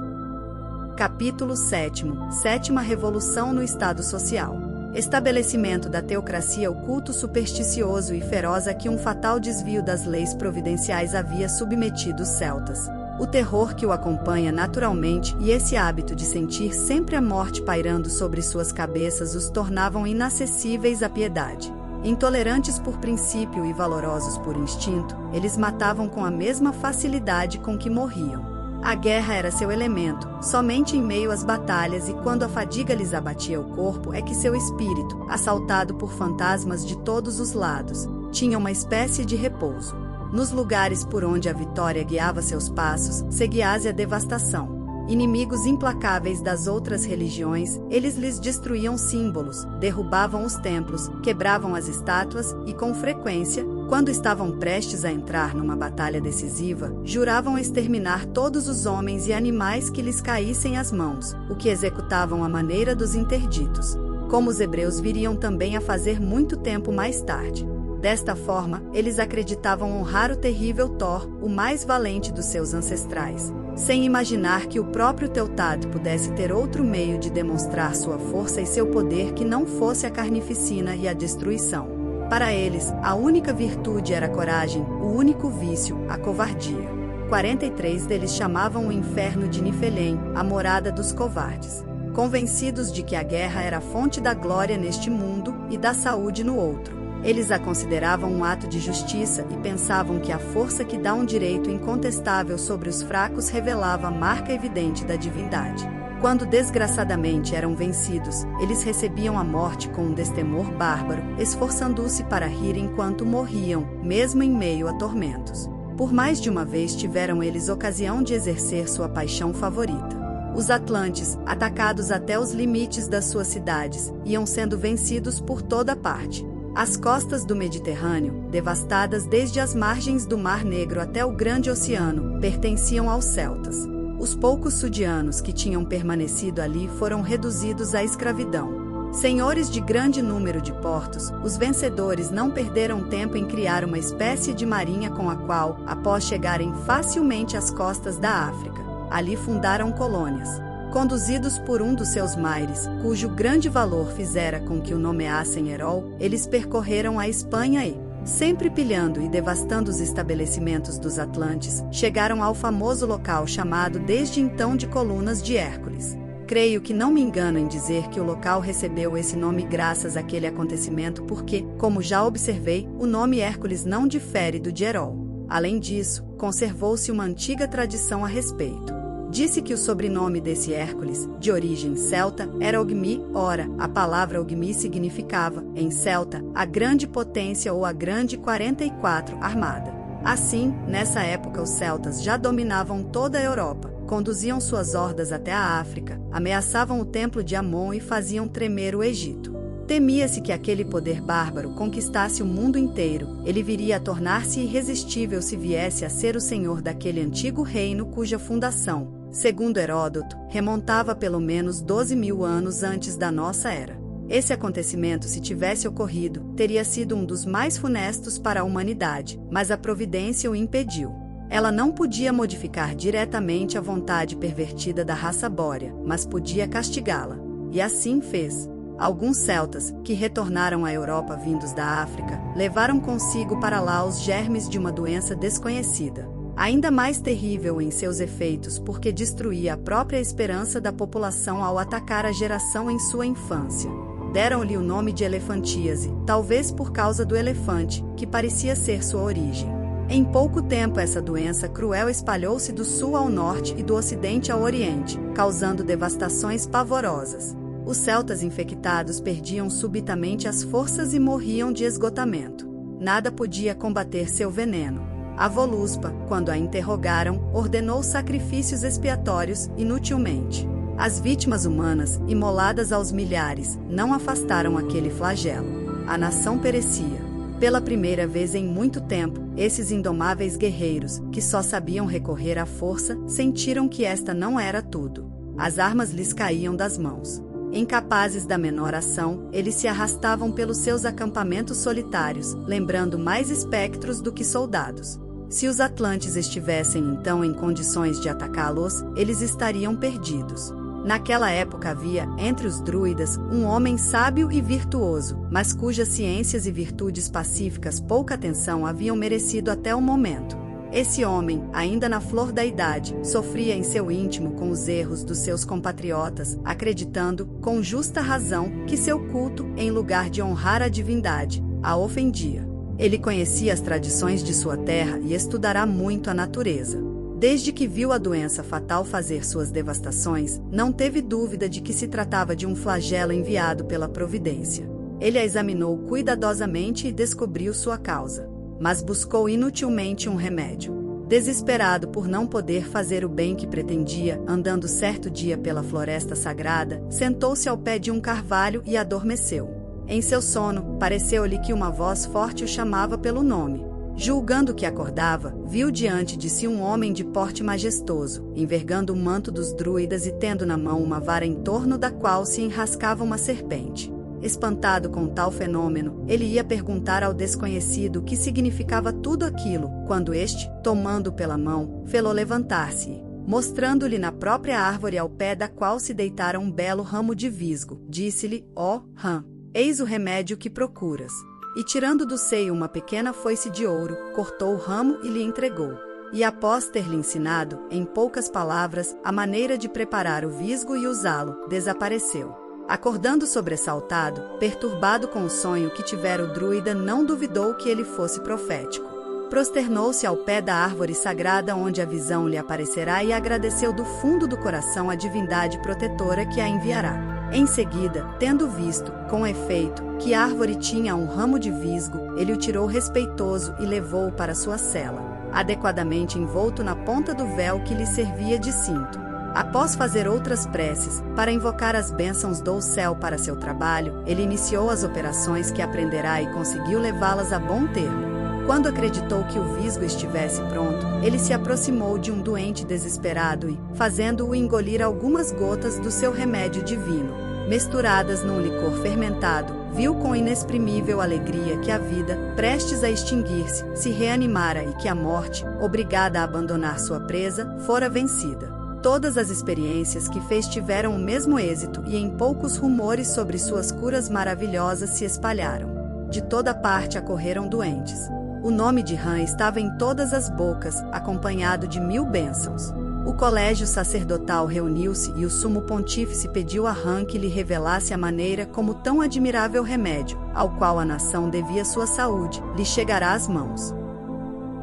Capítulo 7. Sétima Revolução no Estado Social. Estabelecimento da teocracia, o culto supersticioso e feroz a que um fatal desvio das leis providenciais havia submetido os celtas. O terror que o acompanha naturalmente e esse hábito de sentir sempre a morte pairando sobre suas cabeças os tornavam inacessíveis à piedade. Intolerantes por princípio e valorosos por instinto, eles matavam com a mesma facilidade com que morriam. A guerra era seu elemento, somente em meio às batalhas e quando a fadiga lhes abatia o corpo é que seu espírito, assaltado por fantasmas de todos os lados, tinha uma espécie de repouso. Nos lugares por onde a vitória guiava seus passos, seguia-se a devastação. Inimigos implacáveis das outras religiões, eles lhes destruíam símbolos, derrubavam os templos, quebravam as estátuas e, com frequência, quando estavam prestes a entrar numa batalha decisiva, juravam exterminar todos os homens e animais que lhes caíssem às mãos, o que executavam à maneira dos interditos, como os hebreus viriam também a fazer muito tempo mais tarde. Desta forma, eles acreditavam honrar o terrível Thor, o mais valente dos seus ancestrais, sem imaginar que o próprio Teutado pudesse ter outro meio de demonstrar sua força e seu poder que não fosse a carnificina e a destruição. Para eles, a única virtude era a coragem, o único vício, a covardia. 43 deles chamavam o inferno de Nifelém, a morada dos covardes. Convencidos de que a guerra era a fonte da glória neste mundo e da saúde no outro, eles a consideravam um ato de justiça e pensavam que a força que dá um direito incontestável sobre os fracos revelava a marca evidente da divindade. Quando desgraçadamente eram vencidos, eles recebiam a morte com um destemor bárbaro, esforçando-se para rir enquanto morriam, mesmo em meio a tormentos. Por mais de uma vez tiveram eles ocasião de exercer sua paixão favorita. Os atlantes, atacados até os limites das suas cidades, iam sendo vencidos por toda parte. As costas do Mediterrâneo, devastadas desde as margens do Mar Negro até o Grande Oceano, pertenciam aos celtas. Os poucos sudianos que tinham permanecido ali foram reduzidos à escravidão. Senhores de grande número de portos, os vencedores não perderam tempo em criar uma espécie de marinha com a qual, após chegarem facilmente às costas da África, ali fundaram colônias. Conduzidos por um dos seus maires, cujo grande valor fizera com que o nomeassem Herol, eles percorreram a Espanha e, sempre pilhando e devastando os estabelecimentos dos atlantes, chegaram ao famoso local chamado desde então de Colunas de Hércules. Creio que não me engano em dizer que o local recebeu esse nome graças àquele acontecimento porque, como já observei, o nome Hércules não difere do de Herol. Além disso, conservou-se uma antiga tradição a respeito. Disse que o sobrenome desse Hércules, de origem celta, era Ogmi. Ora, a palavra Ogmi significava, em celta, a grande potência ou a grande 44 armada. Assim, nessa época os celtas já dominavam toda a Europa, conduziam suas hordas até a África, ameaçavam o templo de Amon e faziam tremer o Egito. Temia-se que aquele poder bárbaro conquistasse o mundo inteiro. Ele viria a tornar-se irresistível se viesse a ser o senhor daquele antigo reino cuja fundação, segundo Heródoto, remontava pelo menos 12.000 anos antes da nossa era. Esse acontecimento, se tivesse ocorrido, teria sido um dos mais funestos para a humanidade, mas a providência o impediu. Ela não podia modificar diretamente a vontade pervertida da raça bórea, mas podia castigá-la. E assim fez. Alguns celtas, que retornaram à Europa vindos da África, levaram consigo para lá os germes de uma doença desconhecida, ainda mais terrível em seus efeitos porque destruía a própria esperança da população ao atacar a geração em sua infância. Deram-lhe o nome de elefantíase, talvez por causa do elefante, que parecia ser sua origem. Em pouco tempo essa doença cruel espalhou-se do sul ao norte e do ocidente ao oriente, causando devastações pavorosas. Os celtas infectados perdiam subitamente as forças e morriam de esgotamento. Nada podia combater seu veneno. A Voluspa, quando a interrogaram, ordenou sacrifícios expiatórios inutilmente. As vítimas humanas, imoladas aos milhares, não afastaram aquele flagelo. A nação perecia. Pela primeira vez em muito tempo, esses indomáveis guerreiros, que só sabiam recorrer à força, sentiram que esta não era tudo. As armas lhes caíam das mãos. Incapazes da menor ação, eles se arrastavam pelos seus acampamentos solitários, lembrando mais espectros do que soldados. Se os atlantes estivessem então em condições de atacá-los, eles estariam perdidos. Naquela época havia, entre os druidas, um homem sábio e virtuoso, mas cujas ciências e virtudes pacíficas pouca atenção haviam merecido até o momento. Esse homem, ainda na flor da idade, sofria em seu íntimo com os erros dos seus compatriotas, acreditando, com justa razão, que seu culto, em lugar de honrar a divindade, a ofendia. Ele conhecia as tradições de sua terra e estudará muito a natureza. Desde que viu a doença fatal fazer suas devastações, não teve dúvida de que se tratava de um flagelo enviado pela providência. Ele a examinou cuidadosamente e descobriu sua causa, mas buscou inutilmente um remédio. Desesperado por não poder fazer o bem que pretendia, andando certo dia pela floresta sagrada, sentou-se ao pé de um carvalho e adormeceu. Em seu sono, pareceu-lhe que uma voz forte o chamava pelo nome. Julgando que acordava, viu diante de si um homem de porte majestoso, envergando o manto dos druidas e tendo na mão uma vara em torno da qual se enrascava uma serpente. Espantado com tal fenômeno, ele ia perguntar ao desconhecido o que significava tudo aquilo, quando este, tomando-o pela mão, fê-lo levantar-se e, mostrando-lhe na própria árvore ao pé da qual se deitara um belo ramo de visgo, disse-lhe: ó, rã, eis o remédio que procuras. E tirando do seio uma pequena foice de ouro, cortou o ramo e lhe entregou. E após ter-lhe ensinado, em poucas palavras, a maneira de preparar o visgo e usá-lo, desapareceu. Acordando sobressaltado, perturbado com o sonho que tivera o druida, não duvidou que ele fosse profético. Prosternou-se ao pé da árvore sagrada onde a visão lhe aparecerá e agradeceu do fundo do coração a divindade protetora que a enviará. Em seguida, tendo visto, com efeito, que a árvore tinha um ramo de visgo, ele o tirou respeitoso e levou-o para sua cela, adequadamente envolto na ponta do véu que lhe servia de cinto. Após fazer outras preces, para invocar as bênçãos do céu para seu trabalho, ele iniciou as operações que aprenderá e conseguiu levá-las a bom termo. Quando acreditou que o visgo estivesse pronto, ele se aproximou de um doente desesperado e, fazendo-o engolir algumas gotas do seu remédio divino, misturadas num licor fermentado, viu com inexprimível alegria que a vida, prestes a extinguir-se, se reanimara e que a morte, obrigada a abandonar sua presa, fora vencida. Todas as experiências que fez tiveram o mesmo êxito e em poucos rumores sobre suas curas maravilhosas se espalharam. De toda parte acorreram doentes. O nome de Rã estava em todas as bocas, acompanhado de 1000 bênçãos. O colégio sacerdotal reuniu-se e o sumo pontífice pediu a Rã que lhe revelasse a maneira como tão admirável remédio, ao qual a nação devia sua saúde, lhe chegará às mãos.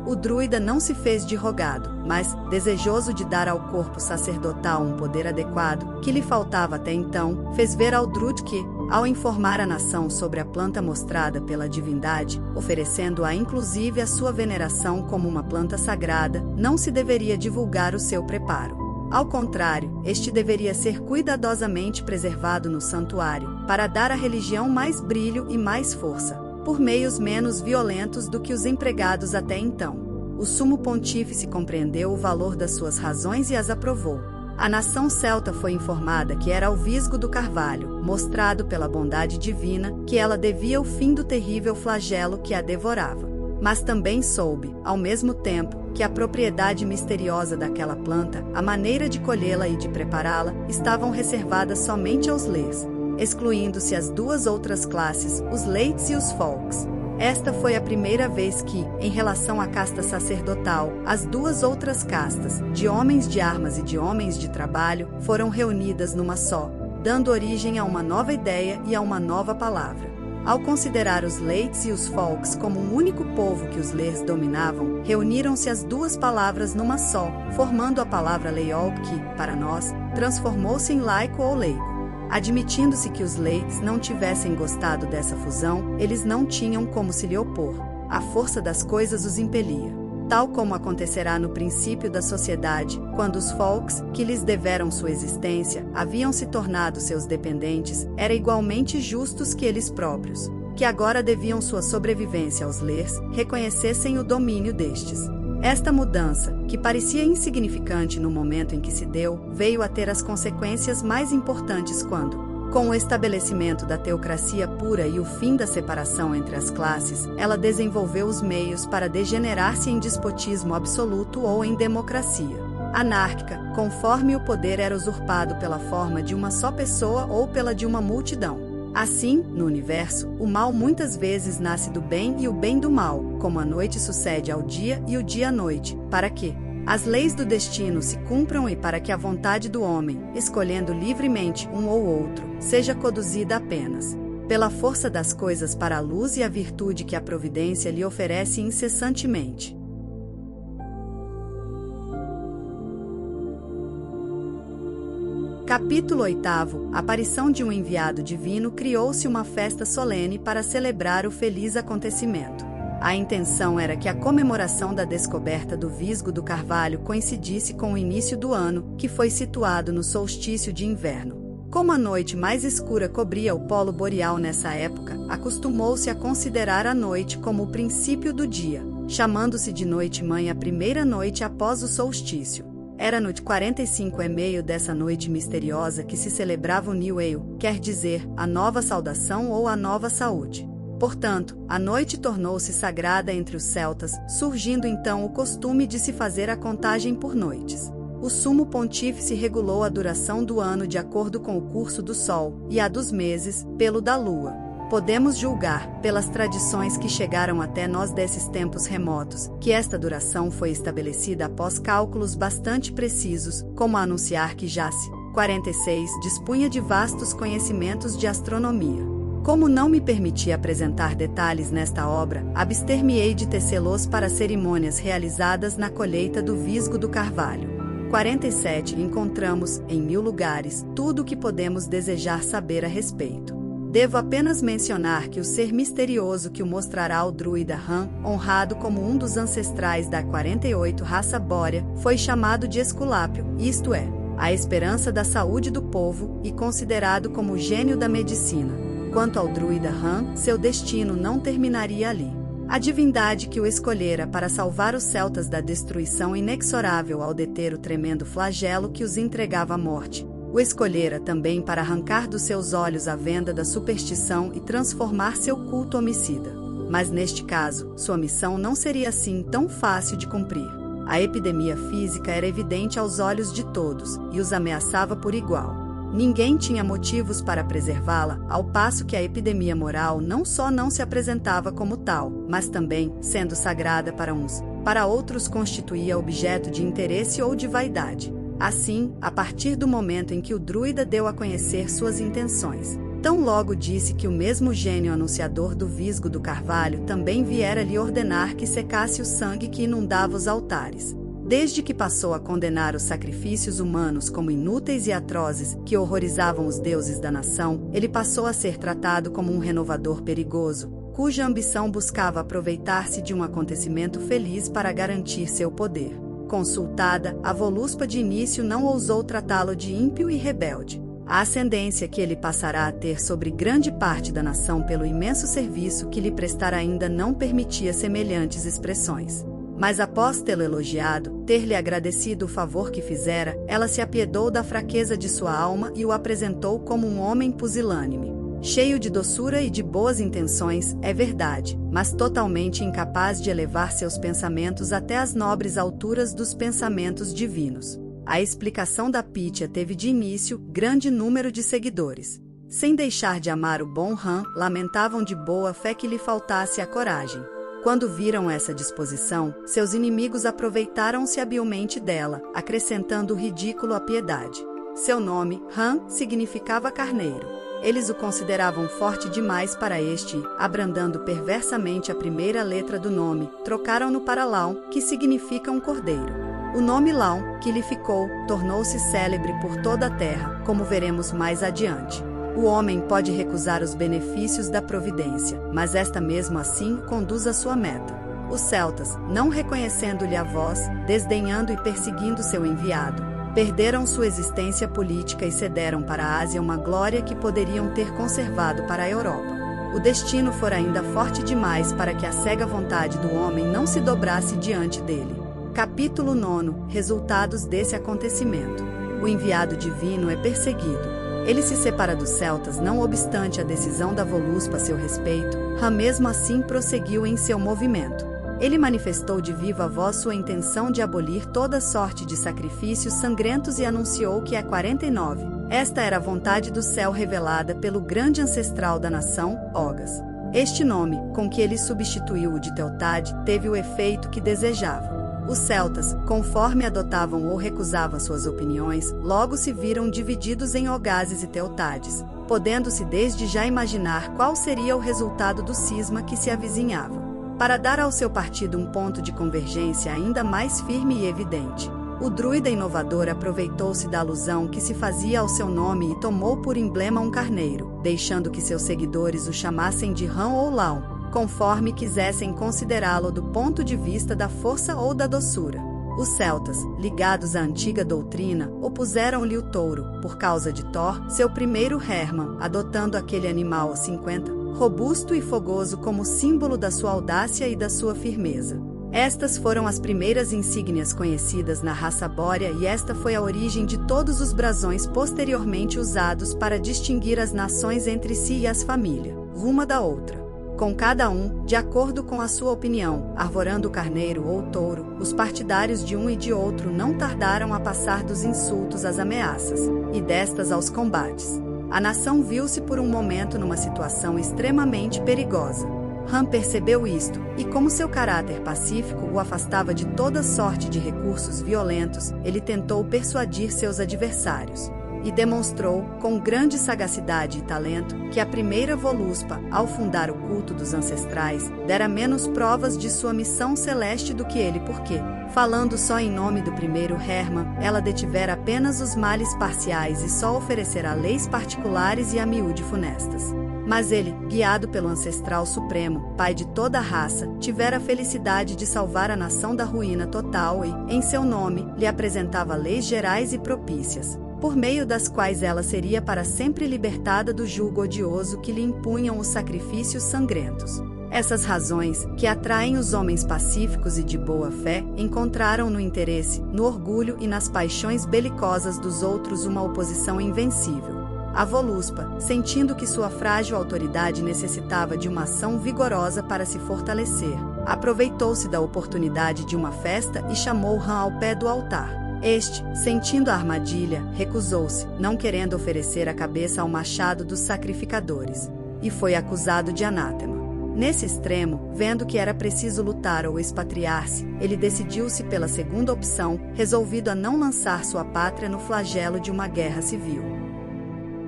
O druida não se fez de rogado, mas, desejoso de dar ao corpo sacerdotal um poder adequado, que lhe faltava até então, fez ver ao druid que, ao informar a nação sobre a planta mostrada pela divindade, oferecendo-a inclusive a sua veneração como uma planta sagrada, não se deveria divulgar o seu preparo. Ao contrário, este deveria ser cuidadosamente preservado no santuário, para dar à religião mais brilho e mais força, por meios menos violentos do que os empregados até então. O sumo pontífice compreendeu o valor das suas razões e as aprovou. A nação celta foi informada que era ao Visgo do Carvalho, mostrado pela bondade divina, que ela devia o fim do terrível flagelo que a devorava. Mas também soube, ao mesmo tempo, que a propriedade misteriosa daquela planta, a maneira de colhê-la e de prepará-la, estavam reservadas somente aos leis, excluindo-se as duas outras classes, os leites e os folks. Esta foi a primeira vez que, em relação à casta sacerdotal, as duas outras castas, de homens de armas e de homens de trabalho, foram reunidas numa só, dando origem a uma nova ideia e a uma nova palavra. Ao considerar os leites e os folks como um único povo que os leis dominavam, reuniram-se as duas palavras numa só, formando a palavra leiol que, para nós, transformou-se em laico ou leigo. Admitindo-se que os leites não tivessem gostado dessa fusão, eles não tinham como se lhe opor. A força das coisas os impelia. Tal como acontecerá no princípio da sociedade, quando os folks, que lhes deveram sua existência, haviam se tornado seus dependentes, era igualmente justos que eles próprios, que agora deviam sua sobrevivência aos leis, reconhecessem o domínio destes. Esta mudança, que parecia insignificante no momento em que se deu, veio a ter as consequências mais importantes quando, com o estabelecimento da teocracia pura e o fim da separação entre as classes, ela desenvolveu os meios para degenerar-se em despotismo absoluto ou em democracia anárquica, conforme o poder era usurpado pela forma de uma só pessoa ou pela de uma multidão. Assim, no universo, o mal muitas vezes nasce do bem e o bem do mal, como a noite sucede ao dia e o dia à noite, para que as leis do destino se cumpram e para que a vontade do homem, escolhendo livremente um ou outro, seja conduzida apenas pela força das coisas para a luz e a virtude que a providência lhe oferece incessantemente. Capítulo 8. Aparição de um enviado divino. Criou-se uma festa solene para celebrar o feliz acontecimento. A intenção era que a comemoração da descoberta do Visgo do Carvalho coincidisse com o início do ano, que foi situado no solstício de inverno. Como a noite mais escura cobria o polo boreal nessa época, acostumou-se a considerar a noite como o princípio do dia, chamando-se de noite-mãe a primeira noite após o solstício. Era no 45 e meio dessa noite misteriosa que se celebrava o New Ale, quer dizer, a nova saudação ou a nova saúde. Portanto, a noite tornou-se sagrada entre os celtas, surgindo então o costume de se fazer a contagem por noites. O sumo pontífice regulou a duração do ano de acordo com o curso do sol, e a dos meses, pelo da lua. Podemos julgar, pelas tradições que chegaram até nós desses tempos remotos, que esta duração foi estabelecida após cálculos bastante precisos, como a anunciar que Jace, 46, dispunha de vastos conhecimentos de astronomia. Como não me permiti apresentar detalhes nesta obra, abster-me-ei de tecê-los para cerimônias realizadas na colheita do Visgo do Carvalho. 47. Encontramos, em 1000 lugares, tudo o que podemos desejar saber a respeito. Devo apenas mencionar que o ser misterioso que o mostrará o druida Han, honrado como um dos ancestrais da 48 raça bórea, foi chamado de Esculápio, isto é, a esperança da saúde do povo, e considerado como o gênio da medicina. Quanto ao druida Han, seu destino não terminaria ali. A divindade que o escolhera para salvar os celtas da destruição inexorável ao deter o tremendo flagelo que os entregava à morte, o escolhera também para arrancar dos seus olhos a venda da superstição e transformar seu culto homicida. Mas neste caso, sua missão não seria assim tão fácil de cumprir. A epidemia física era evidente aos olhos de todos, e os ameaçava por igual. Ninguém tinha motivos para preservá-la, ao passo que a epidemia moral não só não se apresentava como tal, mas também, sendo sagrada para uns, para outros constituía objeto de interesse ou de vaidade. Assim, a partir do momento em que o druida deu a conhecer suas intenções, tão logo disse que o mesmo gênio anunciador do Visgo do Carvalho também viera lhe ordenar que secasse o sangue que inundava os altares. Desde que passou a condenar os sacrifícios humanos como inúteis e atrozes que horrorizavam os deuses da nação, ele passou a ser tratado como um renovador perigoso, cuja ambição buscava aproveitar-se de um acontecimento feliz para garantir seu poder. Consultada, a Voluspa de início não ousou tratá-lo de ímpio e rebelde. A ascendência que ele passará a ter sobre grande parte da nação pelo imenso serviço que lhe prestará ainda não permitia semelhantes expressões. Mas após tê-lo elogiado, ter-lhe agradecido o favor que fizera, ela se apiedou da fraqueza de sua alma e o apresentou como um homem pusilânime. Cheio de doçura e de boas intenções, é verdade, mas totalmente incapaz de elevar seus pensamentos até as nobres alturas dos pensamentos divinos. A explicação da Pítia teve de início grande número de seguidores. Sem deixar de amar o bom Han, lamentavam de boa fé que lhe faltasse a coragem. Quando viram essa disposição, seus inimigos aproveitaram-se habilmente dela, acrescentando o ridículo à piedade. Seu nome, Han, significava carneiro. Eles o consideravam forte demais para este e, abrandando perversamente a primeira letra do nome, trocaram-no para Laon, que significa um cordeiro. O nome Laon, que lhe ficou, tornou-se célebre por toda a terra, como veremos mais adiante. O homem pode recusar os benefícios da providência, mas esta mesmo assim o conduz à sua meta. Os celtas, não reconhecendo-lhe a voz, desdenhando e perseguindo seu enviado, perderam sua existência política e cederam para a Ásia uma glória que poderiam ter conservado para a Europa. O destino fora ainda forte demais para que a cega vontade do homem não se dobrasse diante dele. Capítulo 9. Resultados desse acontecimento. O enviado divino é perseguido. Ele se separa dos celtas não obstante a decisão da Voluspa a seu respeito, Han mesmo assim prosseguiu em seu movimento. Ele manifestou de viva voz sua intenção de abolir toda sorte de sacrifícios sangrentos e anunciou que a 49. Esta era a vontade do céu revelada pelo grande ancestral da nação, Ogas. Este nome, com que ele substituiu o de Teutade, teve o efeito que desejava. Os celtas, conforme adotavam ou recusavam suas opiniões, logo se viram divididos em Ogases e Teutades, podendo-se desde já imaginar qual seria o resultado do cisma que se avizinhava. Para dar ao seu partido um ponto de convergência ainda mais firme e evidente, o druida inovador aproveitou-se da alusão que se fazia ao seu nome e tomou por emblema um carneiro, deixando que seus seguidores o chamassem de Han ou Laon, conforme quisessem considerá-lo do ponto de vista da força ou da doçura. Os celtas, ligados à antiga doutrina, opuseram-lhe o touro, por causa de Thor, seu primeiro Hermann, adotando aquele animal 50, robusto e fogoso como símbolo da sua audácia e da sua firmeza. Estas foram as primeiras insígnias conhecidas na raça bórea e esta foi a origem de todos os brasões posteriormente usados para distinguir as nações entre si e as famílias, uma da outra. Com cada um, de acordo com a sua opinião, arvorando o carneiro ou touro, os partidários de um e de outro não tardaram a passar dos insultos às ameaças, e destas aos combates. A nação viu-se por um momento numa situação extremamente perigosa. Han percebeu isto, e como seu caráter pacífico o afastava de toda sorte de recursos violentos, ele tentou persuadir seus adversários. E demonstrou, com grande sagacidade e talento, que a primeira Voluspa, ao fundar o culto dos ancestrais, dera menos provas de sua missão celeste do que ele porque, falando só em nome do primeiro Hermann, ela detivera apenas os males parciais e só oferecerá leis particulares e a miúde funestas. Mas ele, guiado pelo ancestral supremo, pai de toda a raça, tivera a felicidade de salvar a nação da ruína total e, em seu nome, lhe apresentava leis gerais e propícias, por meio das quais ela seria para sempre libertada do jugo odioso que lhe impunham os sacrifícios sangrentos. Essas razões, que atraem os homens pacíficos e de boa fé, encontraram no interesse, no orgulho e nas paixões belicosas dos outros uma oposição invencível. A Voluspa, sentindo que sua frágil autoridade necessitava de uma ação vigorosa para se fortalecer, aproveitou-se da oportunidade de uma festa e chamou Han ao pé do altar. Este, sentindo a armadilha, recusou-se, não querendo oferecer a cabeça ao machado dos sacrificadores, e foi acusado de anátema. Nesse extremo, vendo que era preciso lutar ou expatriar-se, ele decidiu-se pela segunda opção, resolvido a não lançar sua pátria no flagelo de uma guerra civil.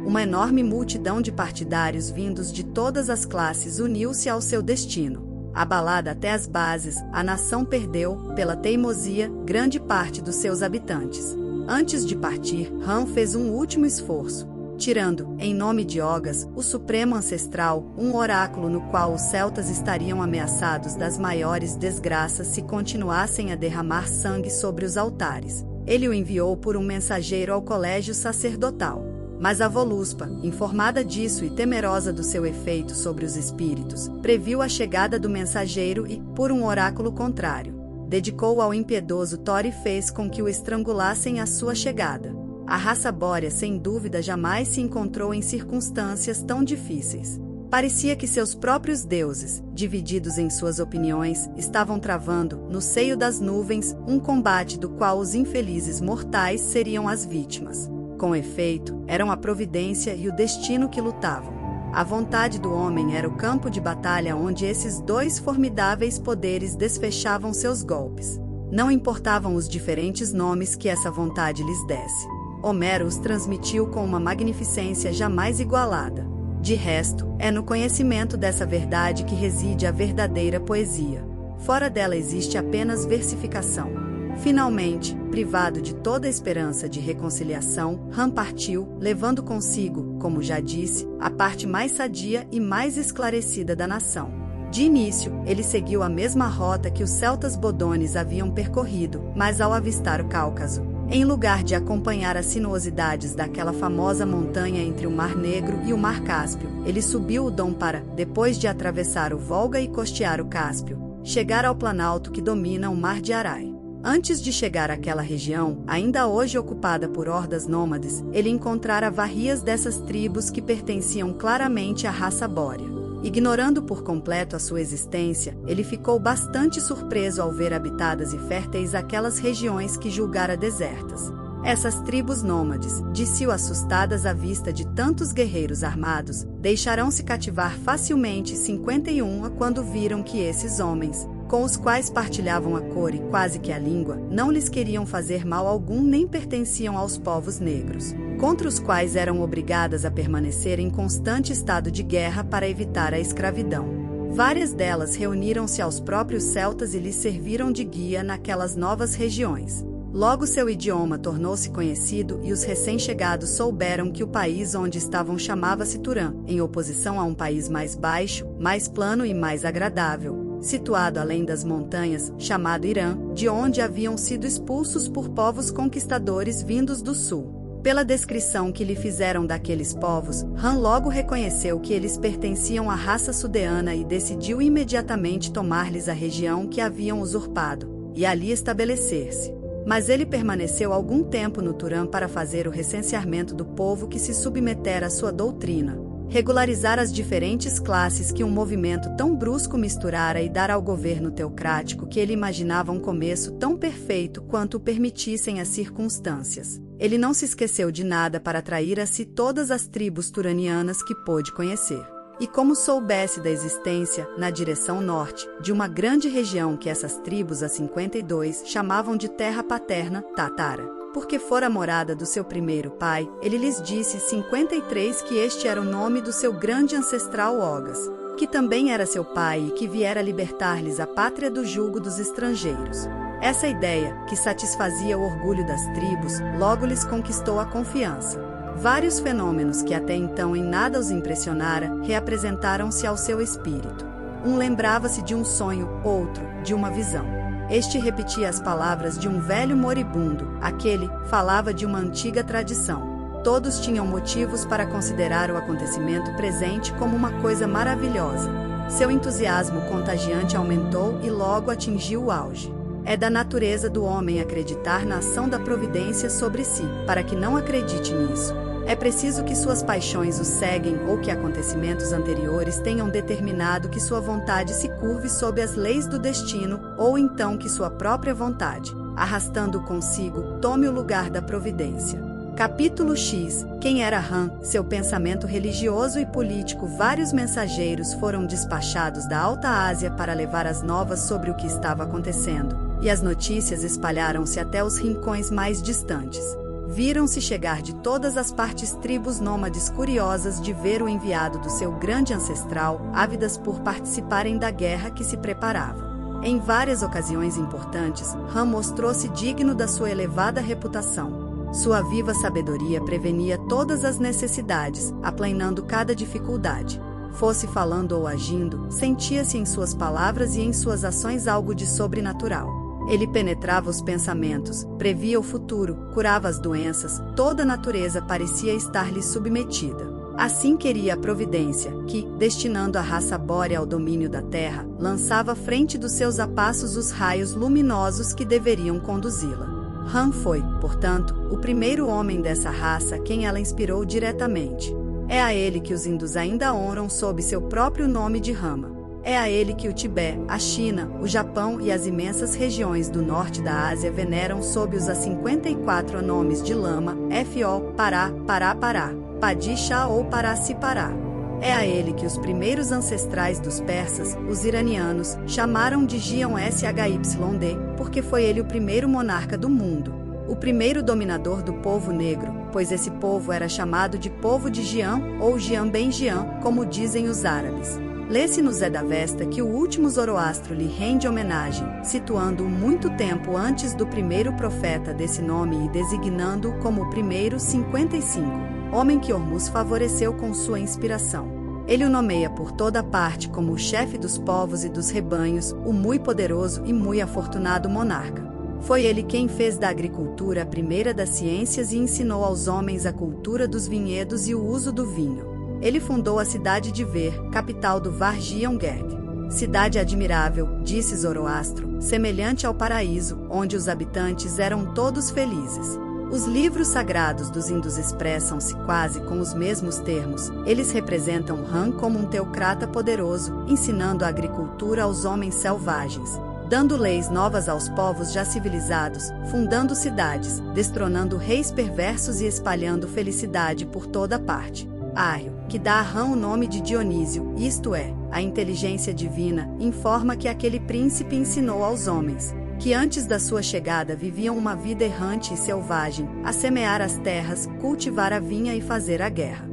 Uma enorme multidão de partidários vindos de todas as classes uniu-se ao seu destino. Abalada até as bases, a nação perdeu, pela teimosia, grande parte dos seus habitantes. Antes de partir, Han fez um último esforço. tirando, em nome de Ogas, o Supremo Ancestral, um oráculo no qual os celtas estariam ameaçados das maiores desgraças se continuassem a derramar sangue sobre os altares. Ele o enviou por um mensageiro ao colégio sacerdotal. Mas a Voluspa, informada disso e temerosa do seu efeito sobre os espíritos, previu a chegada do mensageiro e, por um oráculo contrário, dedicou ao impiedoso Thor e fez com que o estrangulassem à sua chegada. A raça bórea sem dúvida jamais se encontrou em circunstâncias tão difíceis. Parecia que seus próprios deuses, divididos em suas opiniões, estavam travando, no seio das nuvens, um combate do qual os infelizes mortais seriam as vítimas. Com efeito, eram a providência e o destino que lutavam. A vontade do homem era o campo de batalha onde esses dois formidáveis poderes desfechavam seus golpes. Não importavam os diferentes nomes que essa vontade lhes desse. Homero os transmitiu com uma magnificência jamais igualada. De resto, é no conhecimento dessa verdade que reside a verdadeira poesia. Fora dela existe apenas versificação. Finalmente, privado de toda esperança de reconciliação, Ram partiu, levando consigo, como já disse, a parte mais sadia e mais esclarecida da nação. De início, ele seguiu a mesma rota que os celtas bodones haviam percorrido, mas ao avistar o Cáucaso, em lugar de acompanhar as sinuosidades daquela famosa montanha entre o Mar Negro e o Mar Cáspio, ele subiu o Don para, depois de atravessar o Volga e costear o Cáspio, chegar ao planalto que domina o Mar de Arai. Antes de chegar àquela região, ainda hoje ocupada por hordas nômades, ele encontrara varrias dessas tribos que pertenciam claramente à raça bórea. Ignorando por completo a sua existência, ele ficou bastante surpreso ao ver habitadas e férteis aquelas regiões que julgara desertas. Essas tribos nômades, disse-o assustadas à vista de tantos guerreiros armados, deixarão-se cativar facilmente 51 quando viram que esses homens, com os quais partilhavam a cor e quase que a língua, não lhes queriam fazer mal algum nem pertenciam aos povos negros, contra os quais eram obrigadas a permanecer em constante estado de guerra para evitar a escravidão. Várias delas reuniram-se aos próprios celtas e lhes serviram de guia naquelas novas regiões. Logo seu idioma tornou-se conhecido e os recém-chegados souberam que o país onde estavam chamava-se Turã, em oposição a um país mais baixo, mais plano e mais agradável, situado além das montanhas, chamado Irã, de onde haviam sido expulsos por povos conquistadores vindos do sul. Pela descrição que lhe fizeram daqueles povos, Ram logo reconheceu que eles pertenciam à raça sudeana e decidiu imediatamente tomar-lhes a região que haviam usurpado, e ali estabelecer-se. Mas ele permaneceu algum tempo no Turã para fazer o recenseamento do povo que se submetera à sua doutrina, regularizar as diferentes classes que um movimento tão brusco misturara e dar ao governo teocrático que ele imaginava um começo tão perfeito quanto o permitissem as circunstâncias. Ele não se esqueceu de nada para atrair a si todas as tribos turanianas que pôde conhecer. E como soubesse da existência, na direção norte, de uma grande região que essas tribos, as 52, chamavam de terra paterna, Tatara, porque fora a morada do seu primeiro pai, ele lhes disse 53 que este era o nome do seu grande ancestral Ogas, que também era seu pai e que viera libertar-lhes a pátria do jugo dos estrangeiros. Essa ideia, que satisfazia o orgulho das tribos, logo lhes conquistou a confiança. Vários fenômenos que até então em nada os impressionara, reapresentaram-se ao seu espírito. Um lembrava-se de um sonho, outro, de uma visão. Este repetia as palavras de um velho moribundo, aquele falava de uma antiga tradição. Todos tinham motivos para considerar o acontecimento presente como uma coisa maravilhosa. Seu entusiasmo contagiante aumentou e logo atingiu o auge. É da natureza do homem acreditar na ação da providência sobre si, para que não acredite nisso. É preciso que suas paixões o seguem ou que acontecimentos anteriores tenham determinado que sua vontade se curve sob as leis do destino, ou então que sua própria vontade, arrastando-o consigo, tome o lugar da providência. Capítulo X. Quem era Ram? Seu pensamento religioso e político. Vários mensageiros foram despachados da Alta Ásia para levar as novas sobre o que estava acontecendo, e as notícias espalharam-se até os rincões mais distantes. Viram-se chegar de todas as partes tribos nômades curiosas de ver o enviado do seu grande ancestral, ávidas por participarem da guerra que se preparava. Em várias ocasiões importantes, Ram mostrou-se digno da sua elevada reputação. Sua viva sabedoria prevenia todas as necessidades, aplanando cada dificuldade. Fosse falando ou agindo, sentia-se em suas palavras e em suas ações algo de sobrenatural. Ele penetrava os pensamentos, previa o futuro, curava as doenças, toda a natureza parecia estar-lhe submetida. Assim queria a providência, que, destinando a raça bórea ao domínio da terra, lançava à frente dos seus apassos os raios luminosos que deveriam conduzi-la. Ram foi, portanto, o primeiro homem dessa raça a quem ela inspirou diretamente. É a ele que os hindus ainda honram sob seu próprio nome de Rama. É a ele que o Tibete, a China, o Japão e as imensas regiões do norte da Ásia veneram sob os 54 nomes de Lama, Fo, Pará, Pará, Pará, Padishah ou Parasipará. É a ele que os primeiros ancestrais dos persas, os iranianos, chamaram de Gion Shyd, porque foi ele o primeiro monarca do mundo, o primeiro dominador do povo negro, pois esse povo era chamado de povo de Jian ou Jian Ben Jian, como dizem os árabes. Lê-se no Zendavesta que o último Zoroastro lhe rende homenagem, situando-o muito tempo antes do primeiro profeta desse nome e designando-o como o primeiro 55, homem que Hormuz favoreceu com sua inspiração. Ele o nomeia por toda parte como o chefe dos povos e dos rebanhos, o muito poderoso e muito afortunado monarca. Foi ele quem fez da agricultura a primeira das ciências e ensinou aos homens a cultura dos vinhedos e o uso do vinho. Ele fundou a cidade de Ver, capital do Vargion-Gerd. Cidade admirável, disse Zoroastro, semelhante ao paraíso, onde os habitantes eram todos felizes. Os livros sagrados dos hindus expressam-se quase com os mesmos termos. Eles representam Ram como um teocrata poderoso, ensinando a agricultura aos homens selvagens, dando leis novas aos povos já civilizados, fundando cidades, destronando reis perversos e espalhando felicidade por toda parte. Arrio, que dá a Ram o nome de Dionísio, isto é, a inteligência divina, informa que aquele príncipe ensinou aos homens, que antes da sua chegada viviam uma vida errante e selvagem, a semear as terras, cultivar a vinha e fazer a guerra.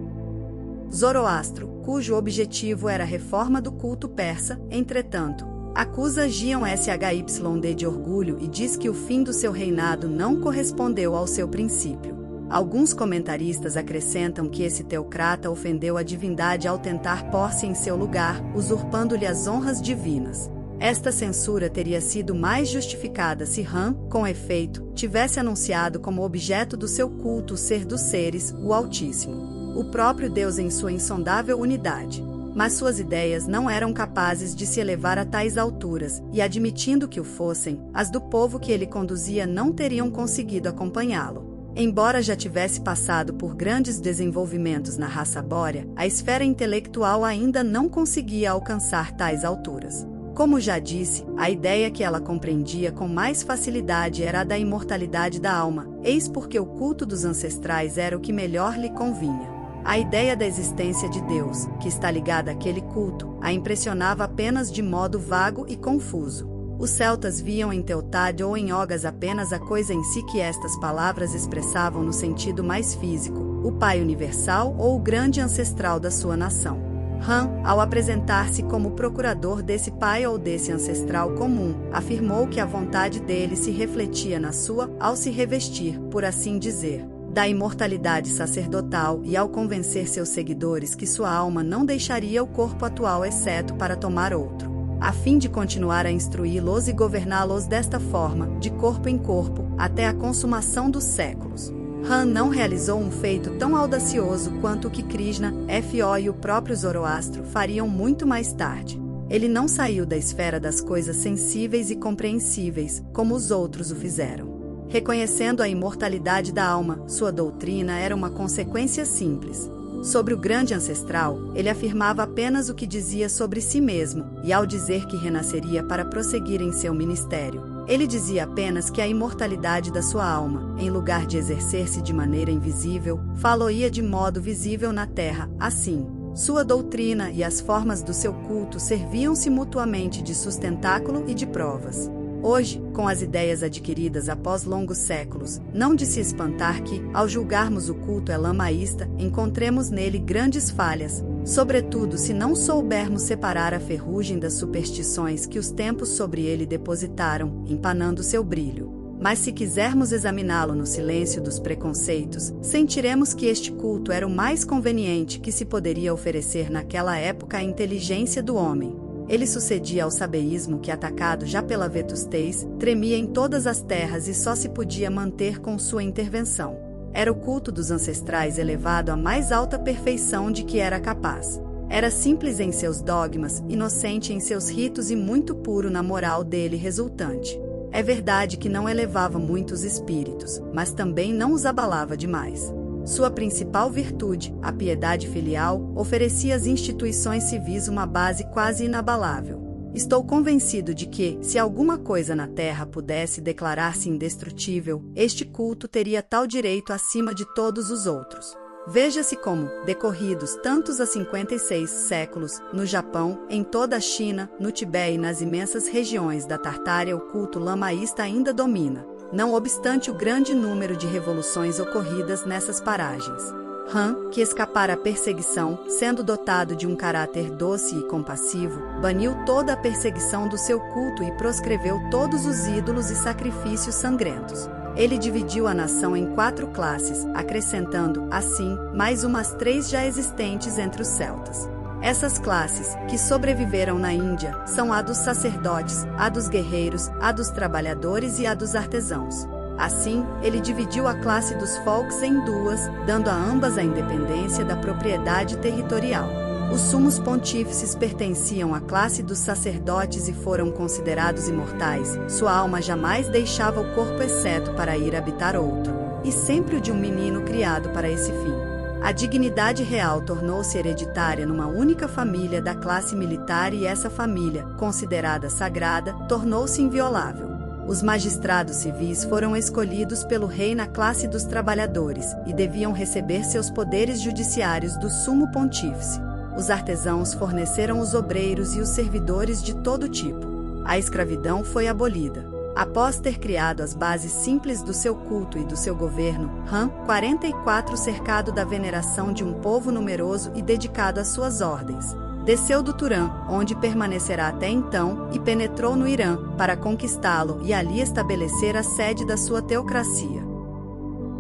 Zoroastro, cujo objetivo era a reforma do culto persa, entretanto, acusa Gion Shyd de orgulho e diz que o fim do seu reinado não correspondeu ao seu princípio. Alguns comentaristas acrescentam que esse teocrata ofendeu a divindade ao tentar pôr-se em seu lugar, usurpando-lhe as honras divinas. Esta censura teria sido mais justificada se Ram, com efeito, tivesse anunciado como objeto do seu culto o ser dos seres, o Altíssimo, o próprio Deus em sua insondável unidade. Mas suas ideias não eram capazes de se elevar a tais alturas, e admitindo que o fossem, as do povo que ele conduzia não teriam conseguido acompanhá-lo. Embora já tivesse passado por grandes desenvolvimentos na raça bórea, a esfera intelectual ainda não conseguia alcançar tais alturas. Como já disse, a ideia que ela compreendia com mais facilidade era a da imortalidade da alma, eis porque o culto dos ancestrais era o que melhor lhe convinha. A ideia da existência de Deus, que está ligada àquele culto, a impressionava apenas de modo vago e confuso. Os celtas viam em Teotade ou em Ogas apenas a coisa em si que estas palavras expressavam no sentido mais físico, o Pai universal ou o grande ancestral da sua nação. Ram, ao apresentar-se como procurador desse pai ou desse ancestral comum, afirmou que a vontade dele se refletia na sua, ao se revestir, por assim dizer, da imortalidade sacerdotal e ao convencer seus seguidores que sua alma não deixaria o corpo atual exceto para tomar outro, a fim de continuar a instruí-los e governá-los desta forma, de corpo em corpo, até a consumação dos séculos. Ram não realizou um feito tão audacioso quanto o que Krishna, Fo e o próprio Zoroastro fariam muito mais tarde. Ele não saiu da esfera das coisas sensíveis e compreensíveis, como os outros o fizeram. Reconhecendo a imortalidade da alma, sua doutrina era uma consequência simples. Sobre o grande ancestral, ele afirmava apenas o que dizia sobre si mesmo, e ao dizer que renasceria para prosseguir em seu ministério, ele dizia apenas que a imortalidade da sua alma, em lugar de exercer-se de maneira invisível, faloia de modo visível na terra. Assim, sua doutrina e as formas do seu culto serviam-se mutuamente de sustentáculo e de provas. Hoje, com as ideias adquiridas após longos séculos, não de se espantar que, ao julgarmos o culto lamaísta, encontremos nele grandes falhas, sobretudo se não soubermos separar a ferrugem das superstições que os tempos sobre ele depositaram, empanando seu brilho. Mas se quisermos examiná-lo no silêncio dos preconceitos, sentiremos que este culto era o mais conveniente que se poderia oferecer naquela época à inteligência do homem. Ele sucedia ao sabeísmo que, atacado já pela vetustez, tremia em todas as terras e só se podia manter com sua intervenção. Era o culto dos ancestrais elevado à mais alta perfeição de que era capaz. Era simples em seus dogmas, inocente em seus ritos e muito puro na moral dele resultante. É verdade que não elevava muitos espíritos, mas também não os abalava demais. Sua principal virtude, a piedade filial, oferecia às instituições civis uma base quase inabalável. Estou convencido de que, se alguma coisa na Terra pudesse declarar-se indestrutível, este culto teria tal direito acima de todos os outros. Veja-se como, decorridos tantos a 56 séculos, no Japão, em toda a China, no Tibete e nas imensas regiões da Tartária o culto lamaísta ainda domina, não obstante o grande número de revoluções ocorridas nessas paragens. Han, que escapara à perseguição, sendo dotado de um caráter doce e compassivo, baniu toda a perseguição do seu culto e proscreveu todos os ídolos e sacrifícios sangrentos. Ele dividiu a nação em 4 classes, acrescentando, assim, mais umas 3 já existentes entre os celtas. Essas classes, que sobreviveram na Índia, são a dos sacerdotes, a dos guerreiros, a dos trabalhadores e a dos artesãos. Assim, ele dividiu a classe dos folks em 2, dando a ambas a independência da propriedade territorial. Os sumos pontífices pertenciam à classe dos sacerdotes e foram considerados imortais. Sua alma jamais deixava o corpo exceto para ir habitar outro, e sempre o de um menino criado para esse fim. A dignidade real tornou-se hereditária numa única família da classe militar e essa família, considerada sagrada, tornou-se inviolável. Os magistrados civis foram escolhidos pelo rei na classe dos trabalhadores e deviam receber seus poderes judiciários do sumo pontífice. Os artesãos forneceram os obreiros e os servidores de todo tipo. A escravidão foi abolida. Após ter criado as bases simples do seu culto e do seu governo, Han, 44 cercado da veneração de um povo numeroso e dedicado às suas ordens, desceu do Turã, onde permanecerá até então, e penetrou no Irã, para conquistá-lo e ali estabelecer a sede da sua teocracia.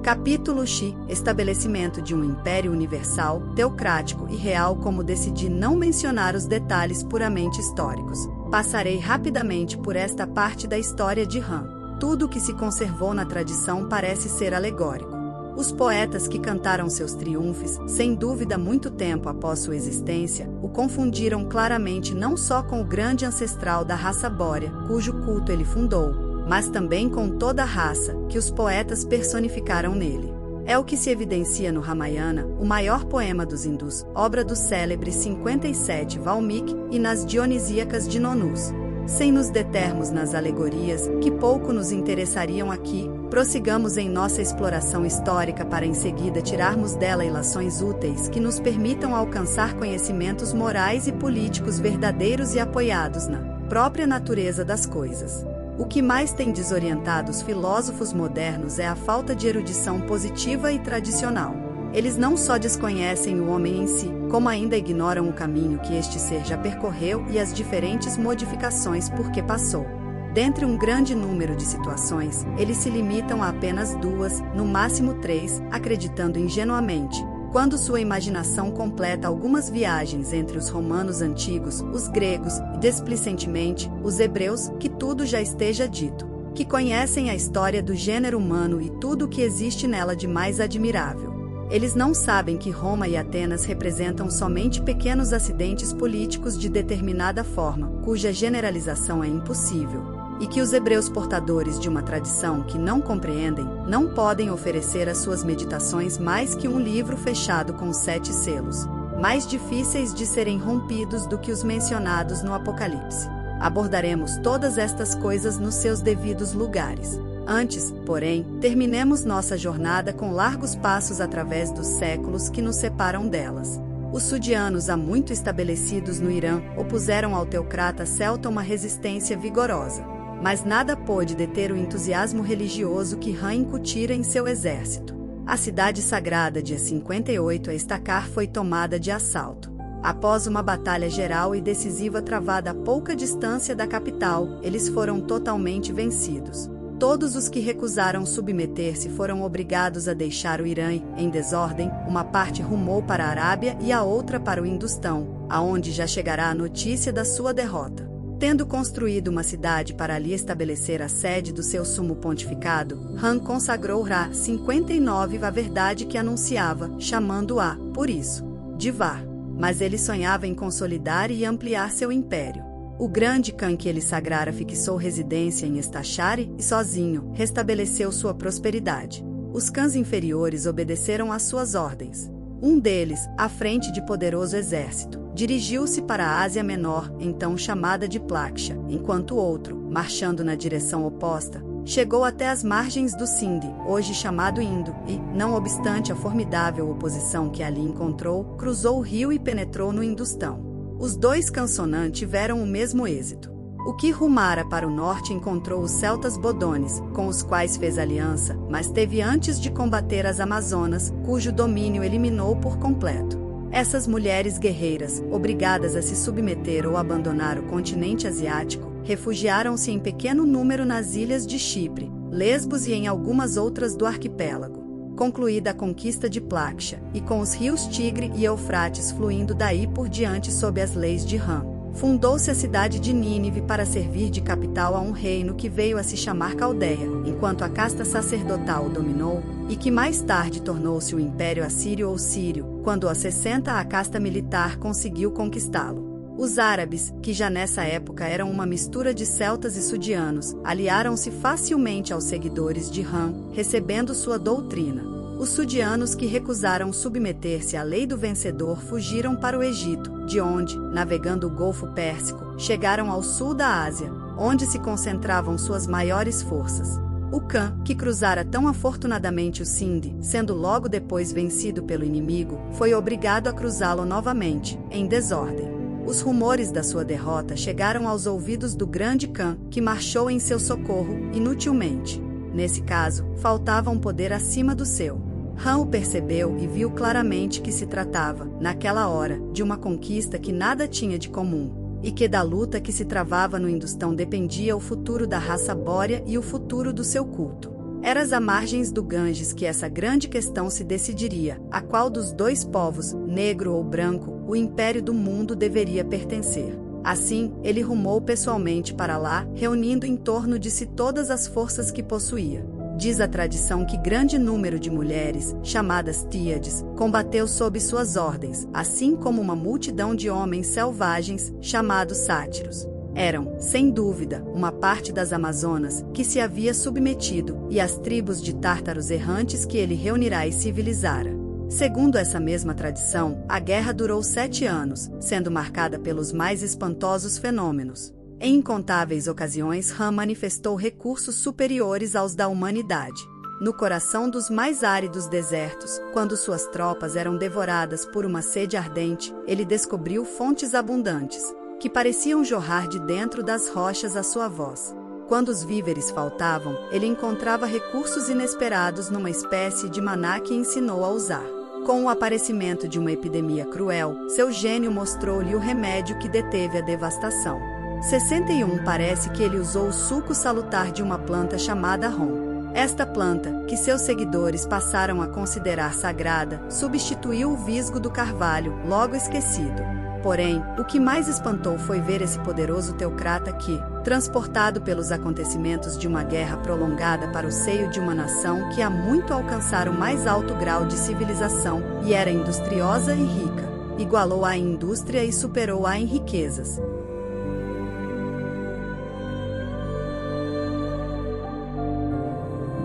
Capítulo X. Estabelecimento de um império universal, teocrático e real. Como decidi não mencionar os detalhes puramente históricos, passarei rapidamente por esta parte da história de Han. Tudo o que se conservou na tradição parece ser alegórico. Os poetas que cantaram seus triunfos, sem dúvida muito tempo após sua existência, o confundiram claramente não só com o grande ancestral da raça bórea, cujo culto ele fundou, mas também com toda a raça, que os poetas personificaram nele. É o que se evidencia no Ramayana, o maior poema dos hindus, obra do célebre 57 Valmiki, e nas Dionisíacas de Nonus. Sem nos determos nas alegorias, que pouco nos interessariam aqui, prossigamos em nossa exploração histórica para em seguida tirarmos dela ilações úteis que nos permitam alcançar conhecimentos morais e políticos verdadeiros e apoiados na própria natureza das coisas. O que mais tem desorientado os filósofos modernos é a falta de erudição positiva e tradicional. Eles não só desconhecem o homem em si, como ainda ignoram o caminho que este ser já percorreu e as diferentes modificações por que passou. Dentre um grande número de situações, eles se limitam a apenas 2, no máximo 3, acreditando ingenuamente, quando sua imaginação completa algumas viagens entre os romanos antigos, os gregos e, desplicentemente, os hebreus, que tudo já esteja dito, que conhecem a história do gênero humano e tudo o que existe nela de mais admirável. Eles não sabem que Roma e Atenas representam somente pequenos acidentes políticos de determinada forma, cuja generalização é impossível, e que os hebreus portadores de uma tradição que não compreendem, não podem oferecer às suas meditações mais que um livro fechado com 7 selos, mais difíceis de serem rompidos do que os mencionados no Apocalipse. Abordaremos todas estas coisas nos seus devidos lugares. Antes, porém, terminemos nossa jornada com largos passos através dos séculos que nos separam delas. Os sudianos, há muito estabelecidos no Irã, opuseram ao teocrata celta uma resistência vigorosa. Mas nada pôde deter o entusiasmo religioso que Han incutira em seu exército. A cidade sagrada de 58 a Estacar foi tomada de assalto. Após uma batalha geral e decisiva travada a pouca distância da capital, eles foram totalmente vencidos. Todos os que recusaram submeter-se foram obrigados a deixar o Irã. Em desordem, uma parte rumou para a Arábia e a outra para o Industão, aonde já chegará a notícia da sua derrota. Tendo construído uma cidade para ali estabelecer a sede do seu sumo pontificado, Han consagrou Ra 59 a verdade que anunciava, chamando-a, por isso, de Var. Mas ele sonhava em consolidar e ampliar seu império. O grande Khan que ele sagrara fixou residência em Estachari e, sozinho, restabeleceu sua prosperidade. Os Khans inferiores obedeceram às suas ordens. Um deles, à frente de poderoso exército, dirigiu-se para a Ásia Menor, então chamada de Plaksha, enquanto o outro, marchando na direção oposta, chegou até as margens do Sindh, hoje chamado Indo, e, não obstante a formidável oposição que ali encontrou, cruzou o rio e penetrou no Industão. Os dois Khansonã tiveram o mesmo êxito. O que rumara para o norte encontrou os celtas bodones, com os quais fez aliança, mas teve antes de combater as Amazonas, cujo domínio eliminou por completo. Essas mulheres guerreiras, obrigadas a se submeter ou abandonar o continente asiático, refugiaram-se em pequeno número nas ilhas de Chipre, Lesbos e em algumas outras do arquipélago. Concluída a conquista de Plaksha, e com os rios Tigre e Eufrates fluindo daí por diante sob as leis de Ram, fundou-se a cidade de Nínive para servir de capital a um reino que veio a se chamar Caldeia, enquanto a casta sacerdotal o dominou, e que mais tarde tornou-se o Império Assírio ou Sírio, quando aos 60 a casta militar conseguiu conquistá-lo. Os árabes, que já nessa época eram uma mistura de celtas e sudianos, aliaram-se facilmente aos seguidores de Ram, recebendo sua doutrina. Os sudianos que recusaram submeter-se à lei do vencedor fugiram para o Egito, de onde, navegando o Golfo Pérsico, chegaram ao sul da Ásia, onde se concentravam suas maiores forças. O Khan, que cruzara tão afortunadamente o Sindh, sendo logo depois vencido pelo inimigo, foi obrigado a cruzá-lo novamente, em desordem. Os rumores da sua derrota chegaram aos ouvidos do grande Khan, que marchou em seu socorro, inutilmente. Nesse caso, faltava um poder acima do seu. Han o percebeu e viu claramente que se tratava, naquela hora, de uma conquista que nada tinha de comum, e que da luta que se travava no Industão dependia o futuro da raça bórea e o futuro do seu culto. Era às margens do Ganges que essa grande questão se decidiria, a qual dos dois povos, negro ou branco, o império do mundo deveria pertencer. Assim, ele rumou pessoalmente para lá, reunindo em torno de si todas as forças que possuía. Diz a tradição que grande número de mulheres, chamadas Tíades, combateu sob suas ordens, assim como uma multidão de homens selvagens, chamados sátiros. Eram, sem dúvida, uma parte das Amazonas, que se havia submetido, e as tribos de tártaros errantes que ele reunirá e civilizara. Segundo essa mesma tradição, a guerra durou 7 anos, sendo marcada pelos mais espantosos fenômenos. Em incontáveis ocasiões, Ram manifestou recursos superiores aos da humanidade. No coração dos mais áridos desertos, quando suas tropas eram devoradas por uma sede ardente, ele descobriu fontes abundantes, que pareciam jorrar de dentro das rochas à sua voz. Quando os víveres faltavam, ele encontrava recursos inesperados numa espécie de maná que ensinou a usar. Com o aparecimento de uma epidemia cruel, seu gênio mostrou-lhe o remédio que deteve a devastação. 61 Parece que ele usou o suco salutar de uma planta chamada rom. Esta planta, que seus seguidores passaram a considerar sagrada, substituiu o visgo do carvalho, logo esquecido. Porém, o que mais espantou foi ver esse poderoso teocrata que, transportado pelos acontecimentos de uma guerra prolongada para o seio de uma nação que há muito alcançara o mais alto grau de civilização e era industriosa e rica, igualou-a em indústria e superou-a em riquezas.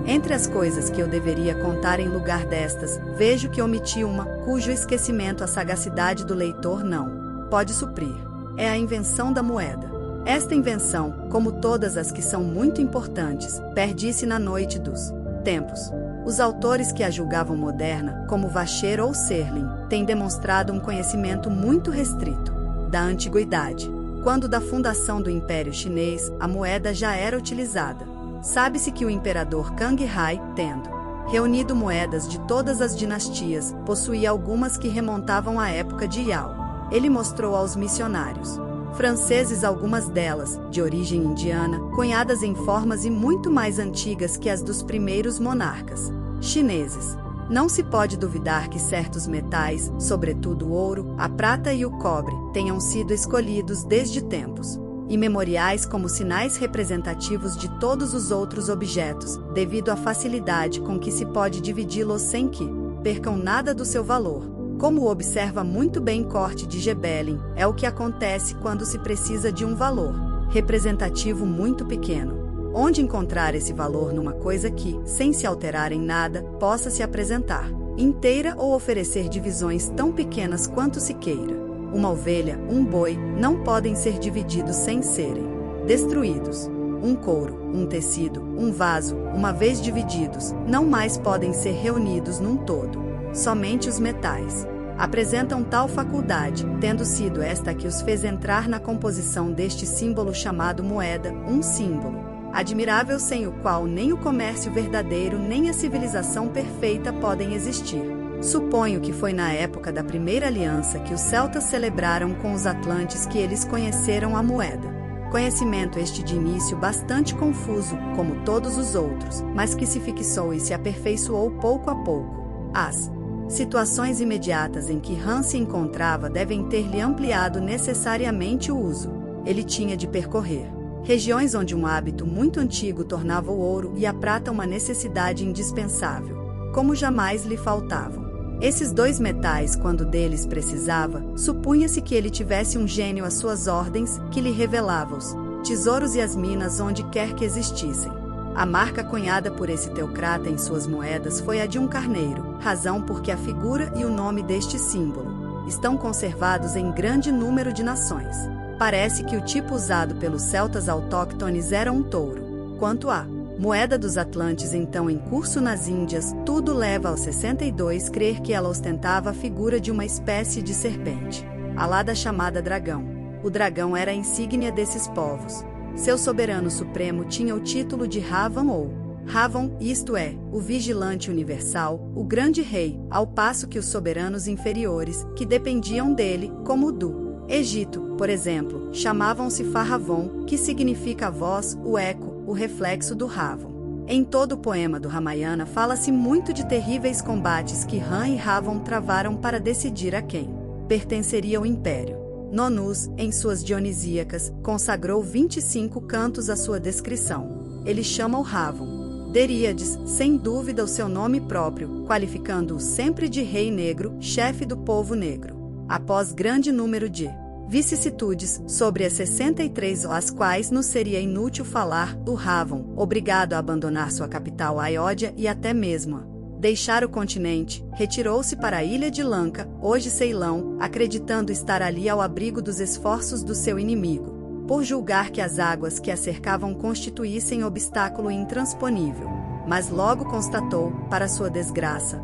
Entre as coisas que eu deveria contar em lugar destas, vejo que omiti uma, cujo esquecimento a sagacidade do leitor não pode suprir. É a invenção da moeda. Esta invenção, como todas as que são muito importantes, perde-se na noite dos tempos. Os autores que a julgavam moderna, como Vacher ou Serlin, têm demonstrado um conhecimento muito restrito da antiguidade. Quando da fundação do Império Chinês, a moeda já era utilizada. Sabe-se que o imperador Kang Hai, tendo reunido moedas de todas as dinastias, possuía algumas que remontavam à época de Yao. Ele mostrou aos missionários Franceses, algumas delas, de origem indiana, cunhadas em formas e muito mais antigas que as dos primeiros monarcas. Chineses. Não se pode duvidar que certos metais, sobretudo o ouro, a prata e o cobre, tenham sido escolhidos desde tempos imemoriais como sinais representativos de todos os outros objetos, devido à facilidade com que se pode dividi-los sem que percam nada do seu valor. Como observa muito bem Corte de Gebelin, é o que acontece quando se precisa de um valor representativo muito pequeno. Onde encontrar esse valor numa coisa que, sem se alterar em nada, possa se apresentar inteira ou oferecer divisões tão pequenas quanto se queira? Uma ovelha, um boi, não podem ser divididos sem serem destruídos. Um couro, um tecido, um vaso, uma vez divididos, não mais podem ser reunidos num todo. Somente os metais apresentam tal faculdade, tendo sido esta que os fez entrar na composição deste símbolo chamado moeda, um símbolo admirável sem o qual nem o comércio verdadeiro nem a civilização perfeita podem existir. Suponho que foi na época da primeira aliança que os celtas celebraram com os atlantes que eles conheceram a moeda. Conhecimento este de início bastante confuso, como todos os outros, mas que se fixou e se aperfeiçoou pouco a pouco. As situações imediatas em que Han se encontrava devem ter-lhe ampliado necessariamente o uso. Ele tinha de percorrer regiões onde um hábito muito antigo tornava o ouro e a prata uma necessidade indispensável, como jamais lhe faltavam. Esses dois metais, quando deles precisava, supunha-se que ele tivesse um gênio às suas ordens, que lhe revelava os tesouros e as minas onde quer que existissem. A marca cunhada por esse teocrata em suas moedas foi a de um carneiro, razão porque a figura e o nome deste símbolo estão conservados em grande número de nações. Parece que o tipo usado pelos celtas autóctones era um touro. Quanto à moeda dos Atlantes então em curso nas Índias, tudo leva ao 62 crer que ela ostentava a figura de uma espécie de serpente, alada chamada dragão. O dragão era a insígnia desses povos. Seu soberano supremo tinha o título de Ravan ou Ravon, isto é, o vigilante universal, o grande rei, ao passo que os soberanos inferiores, que dependiam dele, como o do Egito, por exemplo, chamavam-se Farravon, que significa a voz, o eco, o reflexo do Ravon. Em todo o poema do Ramayana fala-se muito de terríveis combates que Ram e Ravon travaram para decidir a quem pertenceria o império. Nonus, em suas Dionisíacas, consagrou 25 cantos à sua descrição. Ele chama o Ravon Deríades, sem dúvida o seu nome próprio, qualificando-o sempre de rei negro, chefe do povo negro. Após grande número de vicissitudes, sobre as 63 às quais nos seria inútil falar, o Ravon, obrigado a abandonar sua capital Ayodhya e até mesmo a deixar o continente, retirou-se para a ilha de Lanka, hoje Ceilão, acreditando estar ali ao abrigo dos esforços do seu inimigo, por julgar que as águas que a cercavam constituíssem obstáculo intransponível. Mas logo constatou, para sua desgraça,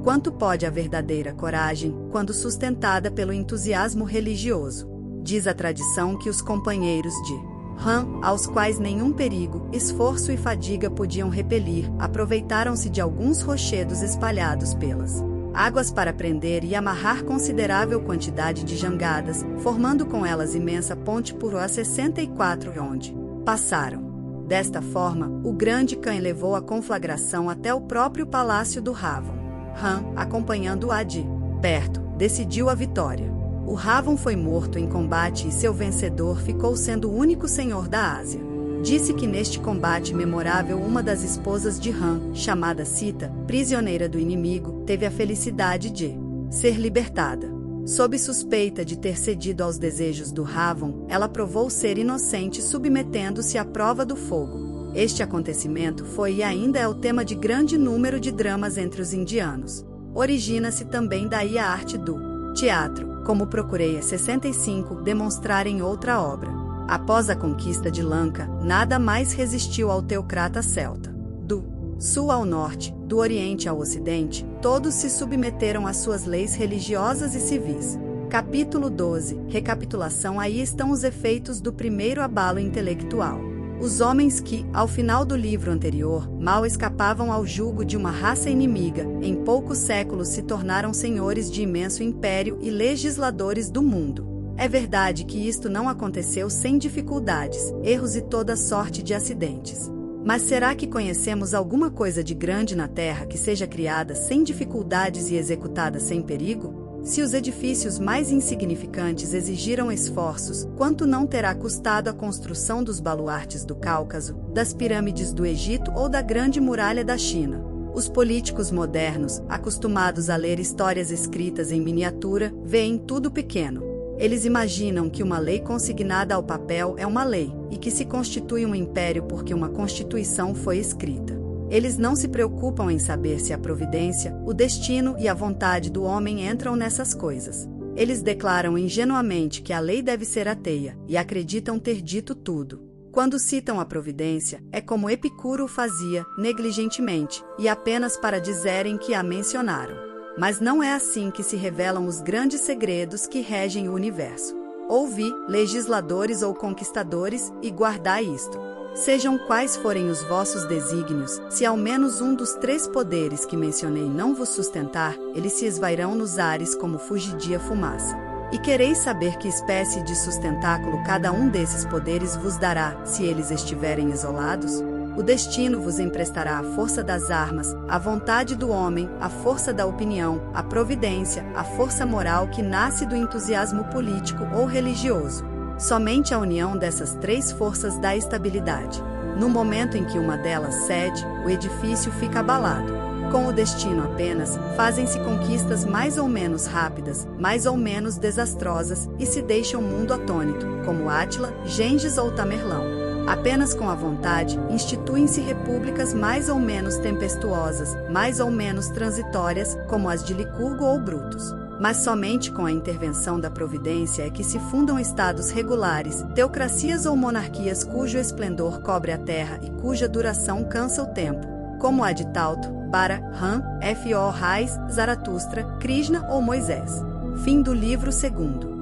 quanto pode a verdadeira coragem, quando sustentada pelo entusiasmo religioso. Diz a tradição que os companheiros de Ram, aos quais nenhum perigo, esforço e fadiga podiam repelir, aproveitaram-se de alguns rochedos espalhados pelas águas para prender e amarrar considerável quantidade de jangadas, formando com elas imensa ponte por A64 onde passaram. Desta forma, o grande Khan levou a conflagração até o próprio palácio do Ravon. Ram, acompanhando-a de perto, decidiu a vitória. O Ravon foi morto em combate e seu vencedor ficou sendo o único senhor da Ásia. Disse que neste combate memorável uma das esposas de Ram, chamada Sita, prisioneira do inimigo, teve a felicidade de ser libertada. Sob suspeita de ter cedido aos desejos do Ravon, ela provou ser inocente submetendo-se à prova do fogo. Este acontecimento foi e ainda é o tema de grande número de dramas entre os indianos. Origina-se também daí a arte do teatro, como procurei a 65 demonstrar em outra obra. Após a conquista de Lanka, nada mais resistiu ao teocrata celta. Do sul ao norte, do oriente ao ocidente, todos se submeteram às suas leis religiosas e civis. Capítulo 12. Recapitulação. Aí estão os efeitos do primeiro abalo intelectual. Os homens que, ao final do livro anterior, mal escapavam ao jugo de uma raça inimiga, em poucos séculos se tornaram senhores de imenso império e legisladores do mundo. É verdade que isto não aconteceu sem dificuldades, erros e toda sorte de acidentes. Mas será que conhecemos alguma coisa de grande na Terra que seja criada sem dificuldades e executada sem perigo? Se os edifícios mais insignificantes exigiram esforços, quanto não terá custado a construção dos baluartes do Cáucaso, das pirâmides do Egito ou da Grande Muralha da China? Os políticos modernos, acostumados a ler histórias escritas em miniatura, veem tudo pequeno. Eles imaginam que uma lei consignada ao papel é uma lei, e que se constitui um império porque uma constituição foi escrita. Eles não se preocupam em saber se a providência, o destino e a vontade do homem entram nessas coisas. Eles declaram ingenuamente que a lei deve ser ateia, e acreditam ter dito tudo. Quando citam a providência, é como Epicuro o fazia, negligentemente, e apenas para dizerem que a mencionaram. Mas não é assim que se revelam os grandes segredos que regem o universo. Ouvi, legisladores ou conquistadores, e guardai isto. Sejam quais forem os vossos desígnios, se ao menos um dos 3 poderes que mencionei não vos sustentar, eles se esvairão nos ares como fugidia fumaça. E quereis saber que espécie de sustentáculo cada um desses poderes vos dará, se eles estiverem isolados? O destino vos emprestará a força das armas, a vontade do homem, a força da opinião, a providência, a força moral que nasce do entusiasmo político ou religioso. Somente a união dessas 3 forças dá estabilidade. No momento em que uma delas cede, o edifício fica abalado. Com o destino apenas, fazem-se conquistas mais ou menos rápidas, mais ou menos desastrosas, e se deixa o mundo atônito, como Átila, Gengis ou Tamerlão. Apenas com a vontade, instituem-se repúblicas mais ou menos tempestuosas, mais ou menos transitórias, como as de Licurgo ou Brutus. Mas somente com a intervenção da providência é que se fundam estados regulares, teocracias ou monarquias cujo esplendor cobre a terra e cuja duração cansa o tempo, como a de Tauto, Bara, Ram, F.O. Reis, Zaratustra, Krishna ou Moisés. Fim do livro 2.